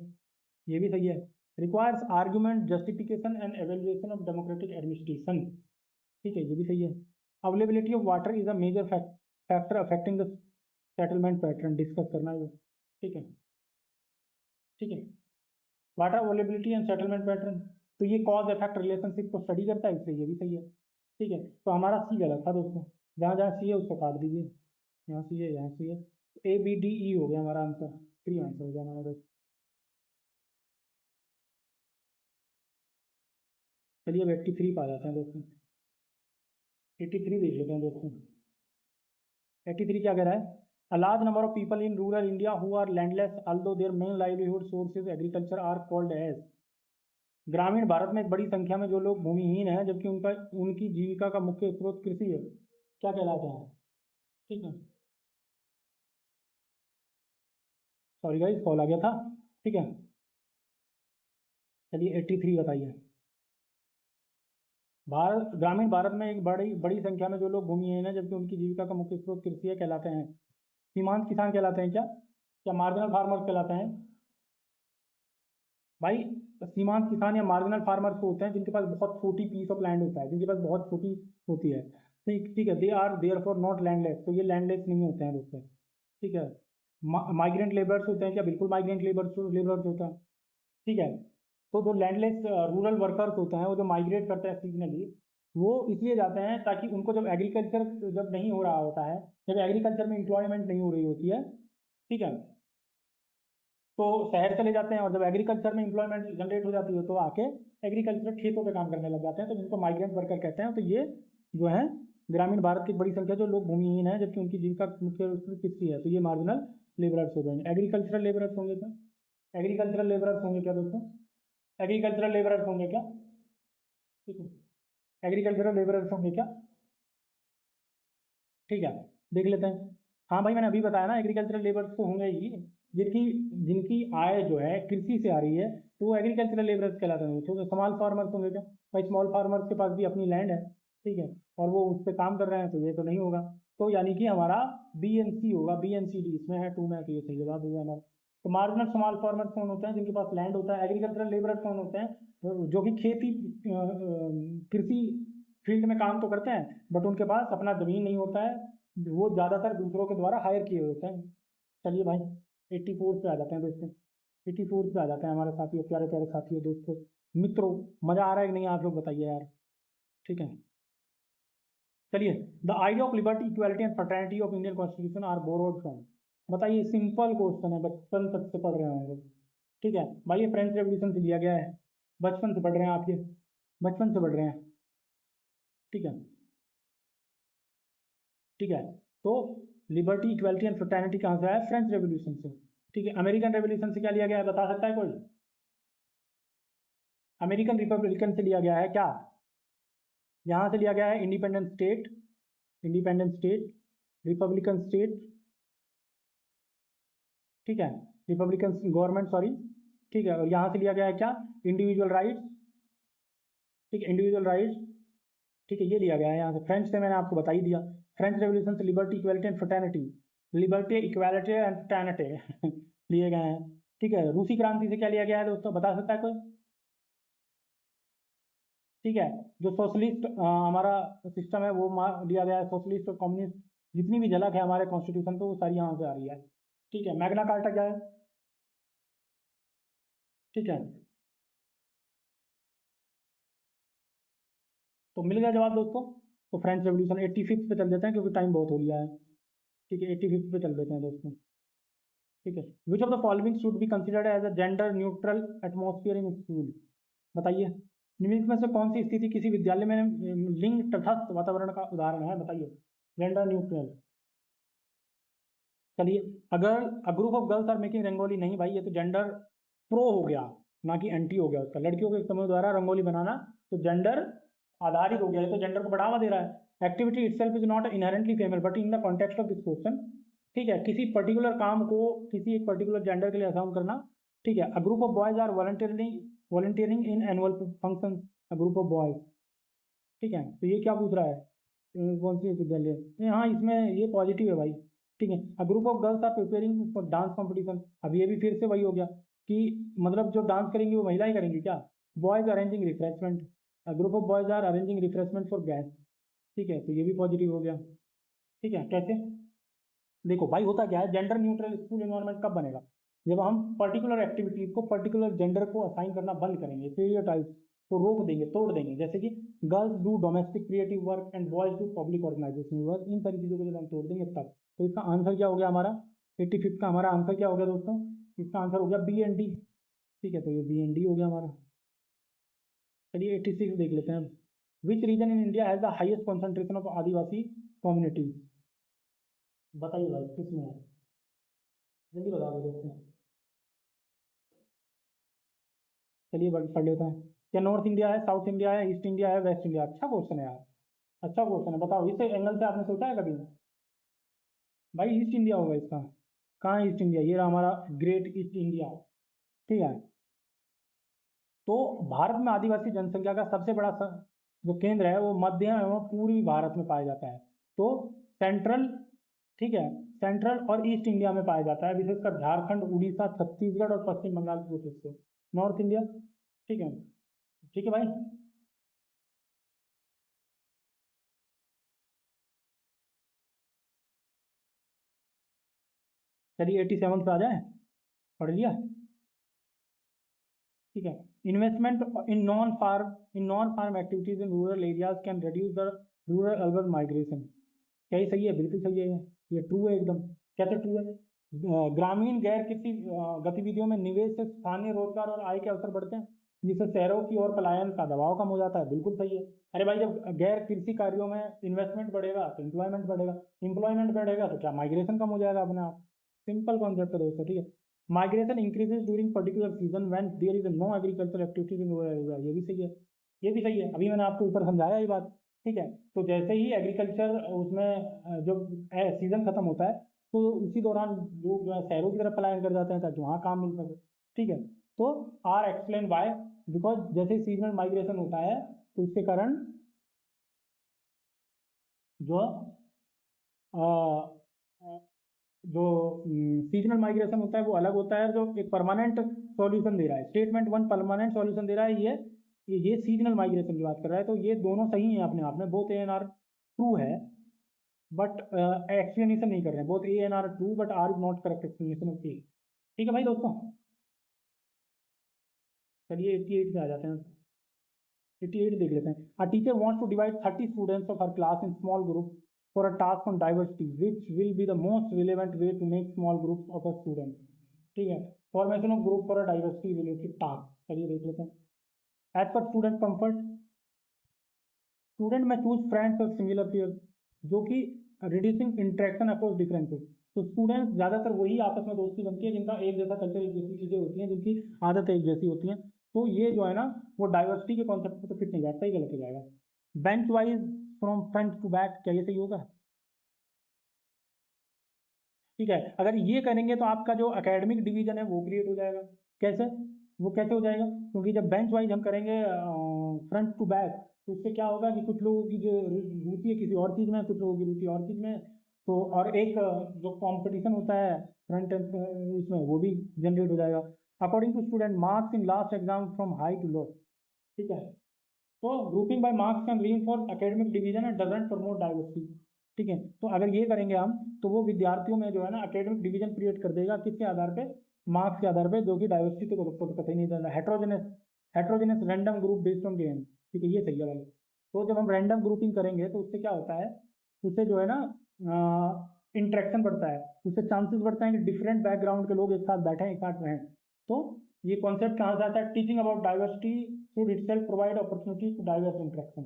ये भी सही है। Requires argument justification and evaluation of democratic administration. ठीक है, ये भी सही है। Availability of water is a major factor affecting the settlement pattern, discuss करना है। ठीक है, ठीक है, water availability and settlement pattern, तो ये कॉज इफेक्ट रिलेशनशिप को स्टडी करता है, इसलिए ये भी सही है। ठीक है, तो हमारा सी गलत था दोस्तों, जहाँ जहाँ सी है उसको काट दीजिए, यहाँ सी है, यहाँ सी है, ए बी डी ई हो गया हमारा आंसर, 3 आंसर हो गया हमारा दोस्त। चलिए अब 83 पा जाते हैं दोस्तों, 83 देख लेते हैं दोस्तों। 83 क्या कह रहा है? A large number of people in rural India who are landless, although their main livelihood sources agriculture, are called as। ग्रामीण भारत में एक बड़ी संख्या में जो लोग भूमिहीन हैं जबकि उनकी जीविका का मुख्य स्रोत कृषि है, क्या कहलाते हैं? ठीक है, सॉरी गाइस, कॉल आ गया था। ठीक है, चलिए 83 बताइए। ग्रामीण भारत में एक बड़ी बड़ी संख्या में जो लोग भूमिहीन हैं जबकि उनकी जीविका का मुख्य स्रोत कृषि है, कहलाते हैं? सीमांत किसान कहलाते हैं क्या? क्या मार्जिनल फार्मर्स कहलाते हैं? भाई, सीमांत किसान या मार्जिनल फार्मर्स तो होते हैं जिनके पास बहुत छोटी पीस ऑफ लैंड होता है, जिनके पास बहुत छोटी होती है। ठीक, ठीक है, they are there for not landless, तो ये लैंडलेस नहीं होते हैं दोस्तों। ठीक है, माइग्रेंट लेबर्स होते हैं क्या? बिल्कुल माइग्रेंट लेबर्स होता है। ठीक है, तो जो लैंडलेस रूरल वर्कर्स होते हैं, वो जो माइग्रेट करते हैं सीजनली, वो इसलिए जाते हैं ताकि उनको जब एग्रीकल्चर जब नहीं हो रहा होता है, जब एग्रीकल्चर में इंप्लॉयमेंट नहीं हो रही होती है, ठीक है, तो शहर चले जाते हैं, और जब एग्रीकल्चर में इंप्लॉयमेंट जनरेट हो जाती है तो आके एग्रीकल्चर खेतों पे काम करने लग जाते हैं, तो जिनको माइग्रेंट वर्कर कहते हैं। तो ये जो है ग्रामीण भारत की बड़ी संख्या जो लोग भूमिहीन है जबकि उनकी जीविका मुख्य रूप से कृषि है, तो ये मार्जिनल लेबरर्स हो गए। एग्रीकल्चरल लेबरर्स होंगे क्या? एग्रीकल्चरल लेबरर्स होंगे क्या दोस्तों? एग्रीकल्चरल लेबरर्स होंगे क्या? ठीक है, एग्रीकल्चरल लेबरर्स होंगे क्या? ठीक है, देख लेते हैं। हाँ भाई, मैंने अभी बताया ना, एग्रीकल्चरल लेबर्स तो होंगे ही, जिनकी जिनकी आय जो है कृषि से आ रही है, तो वो एग्रीकल्चरल लेबरर्स कहलाते हैं। तो स्मॉल फार्मर्स होंगे क्या? भाई, स्मॉल फार्मर्स के पास भी अपनी लैंड है, ठीक है, और वो उस पर काम कर रहे हैं, तो ये तो नहीं होगा। तो यानी कि हमारा बी एन सी होगा, बी एन सी डी इसमें है 2 में, तो ये सही जवाब होगा हमारा। तो मार्जिनल स्मॉल फार्मर्स कौन होते हैं? जिनके पास लैंड होता है। एग्रीकल्चरल लेबरर्स कौन होते हैं? जो कि खेती कृषि फील्ड में काम तो करते हैं, बट उनके पास अपना जमीन नहीं होता है, वो ज़्यादातर दूसरों के द्वारा हायर किए होते हैं। चलिए भाई, 84 पे आ जाते हैं दोस्तों, 84 पे आ जाते हैं हमारे साथियों, प्यारे प्यारे साथियों, दोस्तों, मित्रों। मज़ा आ रहा है कि नहीं, आप लोग बताइए यार। ठीक है, चलिए। The idea of liberty, equality and fraternity of Indian constitution are borrowed from. बताइए, सिंपल क्वेश्चन है, बचपन तक से पढ़ रहे होंगे। ठीक है भाई, ये फ्रेंच रेवोल्यूशन से लिया गया है, बचपन से पढ़ रहे हैं आप ये, बचपन से पढ़ रहे हैं। ठीक है, ठीक है, तो लिबर्टी, इक्वालिटी एंड फ्रेटर्निटी कहाँ से आया? फ्रेंच रेवोल्यूशन से। ठीक है, अमेरिकन रेवोल्यूशन से क्या लिया गया है, बता सकता है कोई? अमेरिकन रिपब्लिकन से लिया गया है क्या? यहाँ से लिया गया है independent state, independent state, Republican state, ठीक है, रिपब्लिकन गवर्नमेंट, सॉरी। ठीक है, और यहाँ से लिया गया है क्या? Individual rights. ठीक है, इंडिविजुअल राइट्स। ठीक है, ये लिया गया है यहाँ से। फ्रेंच से मैंने आपको बता ही दिया, फ्रेंच रेवोल्यूशन से liberty, equality and fraternity, liberty, equality and fraternity लिए गए हैं। ठीक है, रूसी क्रांति से क्या लिया गया है दोस्तों, बता सकता है कोई? ठीक है, जो सोशलिस्ट हमारा सिस्टम है वो लिया गया है, सोशलिस्ट और कम्युनिस्ट जितनी भी झलक है हमारे कॉन्स्टिट्यूशन पे, वो सारी यहाँ से आ रही है। ठीक है, मैग्ना कार्टा क्या है? ठीक है, तो मिल गया जवाब दोस्तों। तो फ्रेंच रेवोल्यूशन 85 पे चल देते हैं क्योंकि टाइम बहुत हो गया है। ठीक है, 85 पे चल देते हैं दोस्तों। ठीक है, which of the following should be considered as a gender neutral atmosphere in school. बताइए, निम्नलिखित में से कौन सी स्थिति किसी विद्यालय में लिंग तटस्थ वातावरण का उदाहरण है? बताइए, जेंडर न्यूट्रल। चलिए, अगर a group of girls are making rangoli, नहीं भाई, ये तो जेंडर प्रो हो गया, ना कि एंटी हो गया उसका। लड़कियों के समूह द्वारा रंगोली बनाना तो जेंडर आधारित हो गया, ये तो जेंडर को बढ़ावा दे रहा है। Activity itself is not inherently female but in the context of this question. ठीक है, किसी पर्टिकुलर काम को किसी एक पर्टिकुलर जेंडर के लिए असाउंड करना। ठीक है, a group of boys are volunteering in annual function, a group of boys. ठीक है, तो ये क्या पूछ रहा है, कौन सी विद्यालय? हाँ, इसमें ये पॉजिटिव है भाई। ठीक है, a group of girls are preparing for dance competition, अब ये भी फिर से वही हो गया कि मतलब जो डांस करेंगी वो महिलाएं करेंगी क्या? Boys arranging refreshment, a group of boys are arranging refreshment for guest. ठीक है, तो ये भी पॉजिटिव हो गया। ठीक है, कैसे? देखो भाई, होता क्या है, जेंडर न्यूट्रल स्कूल एनवायरनमेंट कब बनेगा? जब हम पर्टिकुलर एक्टिविटीज को पर्टिकुलर जेंडर को असाइन करना बंद करेंगे, स्टीरियोटाइप्स को रोक देंगे, तोड़ देंगे। जैसे कि girls do domestic creative work and boys do public organisation work, इन सारी चीज़ों को जब हम तोड़ देंगे तब। तो इसका आंसर क्या हो गया हमारा? 85 का हमारा आंसर क्या हो गया दोस्तों? इसका आंसर हो गया बी एंड डी। ठीक है, तो ये बी एंड डी हो गया हमारा। चलिए 86 देख लेते हैं। Which region in India has the highest concentration of Adivasi communities? बताइए भाई, किसमें है? जल्दी बता दो दोस्तों। चलिए पढ़ लेते हैं। क्या नॉर्थ इंडिया है, साउथ इंडिया है, ईस्ट इंडिया है, वेस्ट इंडिया? अच्छा क्वेश्चन है यार, अच्छा क्वेश्चन है। बताओ, इस एंगल से आपने सोचा है कभी? भाई ईस्ट इंडिया होगा इसका। कहाँ है ईस्ट इंडिया? ये रहा हमारा ग्रेट ईस्ट इंडिया। ठीक है, तो भारत में आदिवासी जनसंख्या का सबसे बड़ा जो केंद्र है वो मध्य एवं पूर्वी भारत में पाया जाता है। तो सेंट्रल, ठीक है, सेंट्रल और ईस्ट इंडिया में पाया जाता है, विशेषकर झारखंड, उड़ीसा, छत्तीसगढ़ और पश्चिम बंगाल के कुछ हिस्से। North India. ठीक है, ठीक है भाई। चलिए 87 पे आ जाए, पढ़ लिया। ठीक है, investment in non farm activities in rural areas can reduce the rural urban migration. क्या ये सही है? बिल्कुल सही है, ये ट्रू है एकदम। कैसे ट्रू है? ग्रामीण गैर कृषि गतिविधियों में निवेश से स्थानीय रोजगार और आय के अवसर बढ़ते हैं, जिससे शहरों की ओर पलायन का दबाव कम हो जाता है। बिल्कुल सही है। अरे भाई, जब गैर कृषि कार्यों में इन्वेस्टमेंट बढ़ेगा तो एम्प्लॉयमेंट बढ़ेगा, एम्प्लॉयमेंट बढ़ेगा तो क्या, माइग्रेशन कम हो जाएगा अपने आप। सिंपल कॉन्सेप्ट है दोस्तों। ठीक है, migration increases during particular season when there is no agriculture activities in rural area. ये भी सही है, ये भी सही है, अभी मैंने आपको ऊपर समझाया ये बात। ठीक है, तो जैसे ही एग्रीकल्चर उसमें जो सीजन खत्म होता है तो उसी दौरान लोग जो है शहरों की तरफ पलायन कर जाते हैं ताकि वहाँ काम मिल सके। ठीक है, तो आर एक्सप्लेन वाई, बिकॉज जैसे सीजनल माइग्रेशन होता है तो उसके कारण जो जो सीजनल माइग्रेशन होता है वो अलग होता है, जो एक परमानेंट सॉल्यूशन दे रहा है। स्टेटमेंट वन परमानेंट सॉल्यूशन दे रहा है, ये सीजनल माइग्रेशन की बात कर रहा है। तो ये दोनों सही है अपने आप में, both A and R true है, बट एक्सप्लेनेशन नहीं कर रहे हैं। Both A and R true but R is not correct explanation of A. ठीक है भाई दोस्तों, चलिए 88 पे आ जाते हैं। 88 देख लेते हैं। A teacher wants to divide 30 students of her class in small group for a task on diversity which will be the most relevant way to make small groups of a student. ठीक है, formation of group for a diversity related task. चलिए देख लेते हैं। As per student comfort, student may choose friends or similar pair, जो कि reducing interaction across differences. तो students ज़्यादातर वही आपस में दोस्ती बनती है जिनका एक जैसा कल्चर, एक जैसी चीज़ें होती हैं, जिनकी आदत एक जैसी होती हैं। तो ये जो है ना, वो डाइवर्सिटी के कॉन्सेप्ट में तो फिट नहीं बैठता, ही गलत हो जाएगा। Bench wise from front to back, क्या ये सही होगा? ठीक है, अगर ये करेंगे तो आपका जो एकेडमिक डिवीजन है वो क्रिएट हो जाएगा। कैसे? वो कैसे हो जाएगा? क्योंकि जब बेंच वाइज हम करेंगे फ्रंट टू बैक, तो उससे क्या होगा कि कुछ लोगों की जो रुचि है किसी और चीज़ में, कुछ लोगों की रुचि और चीज़ में है। तो और एक जो कंपटीशन होता है फ्रंट एंड इसमें, वो भी जनरेट हो जाएगा। According to student marks in last exam from high to low. ठीक है, तो grouping by marks can reinforce academic division and doesn't promote diversity. ठीक है, तो अगर ये करेंगे हम तो वो विद्यार्थियों में जो है ना एकेडमिक डिवीजन क्रिएट कर देगा। किसके आधार पे? मार्क्स के आधार पे, जो कि डाइवर्सिटी को तो कतई नहीं देना। Heterogeneous random group based on game, ठीक है, ये सही है भाई। तो जब हम रैंडम ग्रुपिंग करेंगे तो उससे क्या होता है, उससे जो है ना इंटरेक्शन बढ़ता है, उससे चांसेस बढ़ते हैं कि डिफरेंट बैकग्राउंड के लोग एक साथ बैठें, एक साथ रहें। तो ये कॉन्सेप्ट कहाँ से आता है, teaching about diversity should itself provide opportunity to diverse interaction.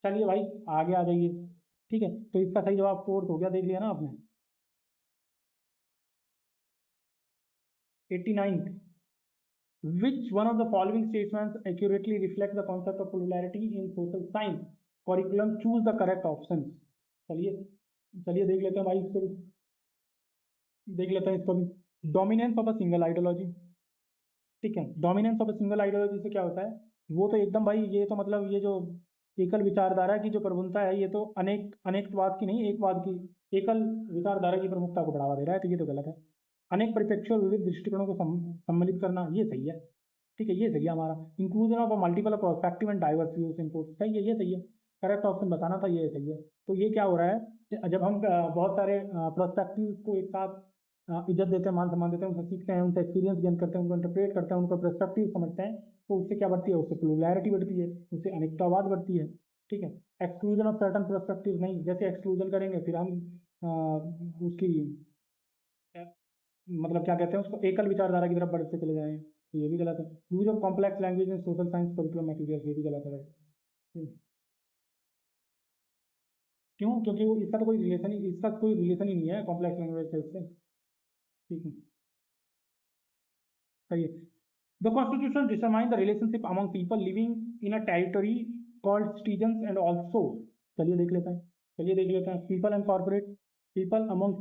चलिए भाई आगे आ जाइए, ठीक है। तो इसका सही जवाब फोर्थ हो गया, देख लिया ना आपने। 89th, which one of the following statements accurately reflect the concept of plurality in social science curriculum, choose the correct option। चलिए चलिए देख लेते हैं भाई इसको, देख लेते हैं इसको भी। Dominance of a single ideology, ठीक है। Dominance of a single ideology से क्या होता है, वो तो एकदम भाई, ये तो मतलब ये जो एकल विचारधारा की जो प्रबुद्धता है, ये तो अनेकवाद की नहीं, एकवाद की, एकल विचारधारा की प्रमुखता को बढ़ावा दे रहा है, तो ये तो गलत है। अनेक परिप्रेक्ष्यों और विविध दृष्टिकोणों को सम्मिलित करना, ये सही है, ठीक है, ये सही है हमारा। Inclusion of multiple perspective and diverse views input, सही है, ये सही है। करेक्ट ऑप्शन बताना था, ये सही है। तो ये क्या हो रहा है, जब हम बहुत सारे पर्सपेक्टिव को एक साथ इज्जत देते हैं, मान सम्मान देते हैं, उनसे सीखते हैं, उनसे एक्सपीरियंस गेन करते हैं, उनको इंटरप्रेट करते हैं, उनका पर्सपेक्टिव समझते हैं, तो उससे क्या बढ़ती है, उससे प्लुरैलिटी बढ़ती है, उससे अनेकतावाद बढ़ती है, ठीक है। एक्सक्लूजन ऑफ सर्टन पर्सपेक्टिव नहीं, जैसे एक्सक्लूजन करेंगे फिर हम उसकी मतलब क्या कहते हैं उसको, एकल विचारधारा की तरफ बढ़ते चले जाएं, तो ये भी गलत है। Use of complex language in social science curriculum material, ये भी गलत है। क्यों, क्योंकि वो इसका कोई रिलेशन ही नहीं है कॉम्प्लेक्स लैंग्वेज से उससे, ठीक है, सही है। The constitution determine the relationship among people living in a territory called citizens and also, चलिए देख लेते हैं, चलिए देख लेते हैं। People and corporate, people among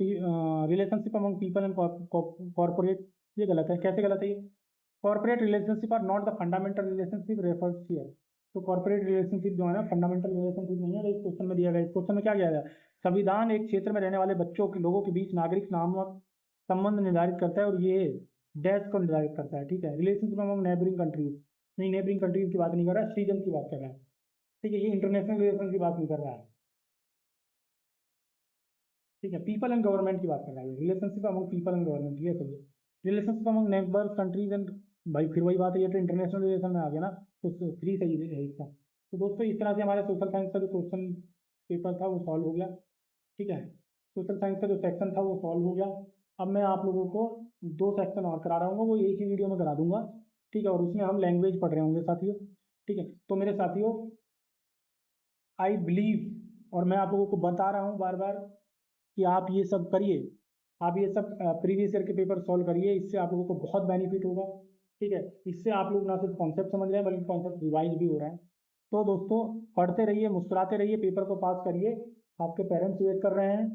relationship among people and corporate, ये गलत है। कैसे गलत है ये, corporate relationship are not the fundamental relationship refers here. तो कॉर्पोरेट रिलेशनशिप जो है ना, फंडामेंटल रिलेशनशिप नहीं है, इस क्वेश्चन में दिया गया। इस क्वेश्चन में क्या किया गया, संविधान एक क्षेत्र में रहने वाले बच्चों के लोगों के बीच नागरिक नामक संबंध निर्धारित करता है, और ये डैश को निर्धारित करता है, ठीक है। रिलेशनशिप अमंग नेबरिंग कंट्रीज, नहीं, नेबरिंग कंट्रीज की बात नहीं कर रहा है, सिटीजन की बात कर रहा है, ठीक है। ये इंटरनेशनल रिलेशन की बात नहीं कर रहा है, ठीक है। पीपल एंड गवर्नमेंट की बात कर रहा है, relationship among people and government, ये सही है। Relationship among neighbour countries and, भाई फिर वही बात है, ये तो इंटरनेशनल रिलेशन में आ गया ना, तो फ्री सही है इसका। तो दोस्तों इस तरह से हमारे सोशल साइंस का जो क्वेश्चन पेपर था वो सॉल्व हो गया, ठीक है। सोशल साइंस का जो सेक्शन था वो सॉल्व हो गया। अब मैं आप लोगों को दो सेक्शन और करा रहा हूँ, वो एक ही वीडियो में करा दूंगा, ठीक है। और उसमें हम लैंग्वेज पढ़ रहे होंगे साथियों, ठीक है। तो मेरे साथियों, आई बिलीव, और मैं आप लोगों को बता रहा हूँ बार बार कि आप ये सब करिए, आप ये सब प्रीवियस ईयर के पेपर सॉल्व करिए, इससे आप लोगों को बहुत बेनिफिट होगा, ठीक है। इससे आप लोग ना सिर्फ कॉन्सेप्ट समझ रहे हैं, बल्कि कॉन्सेप्ट रिवाइज भी हो रहा है। तो दोस्तों पढ़ते रहिए, मुस्कुराते रहिए, पेपर को पास करिए, आपके पेरेंट्स वेट कर रहे हैं,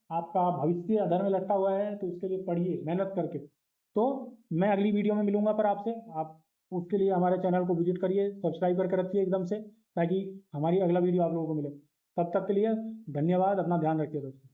आपका भविष्य अधर में लटका हुआ है, तो उसके लिए पढ़िए मेहनत करके। तो मैं अगली वीडियो में मिलूंगा पर आपसे, आप उसके लिए हमारे चैनल को विजिट करिए, सब्सक्राइब करके रखिए एकदम से, ताकि हमारी अगला वीडियो आप लोगों को मिले। तब तक के लिए धन्यवाद, अपना ध्यान रखिए दोस्तों।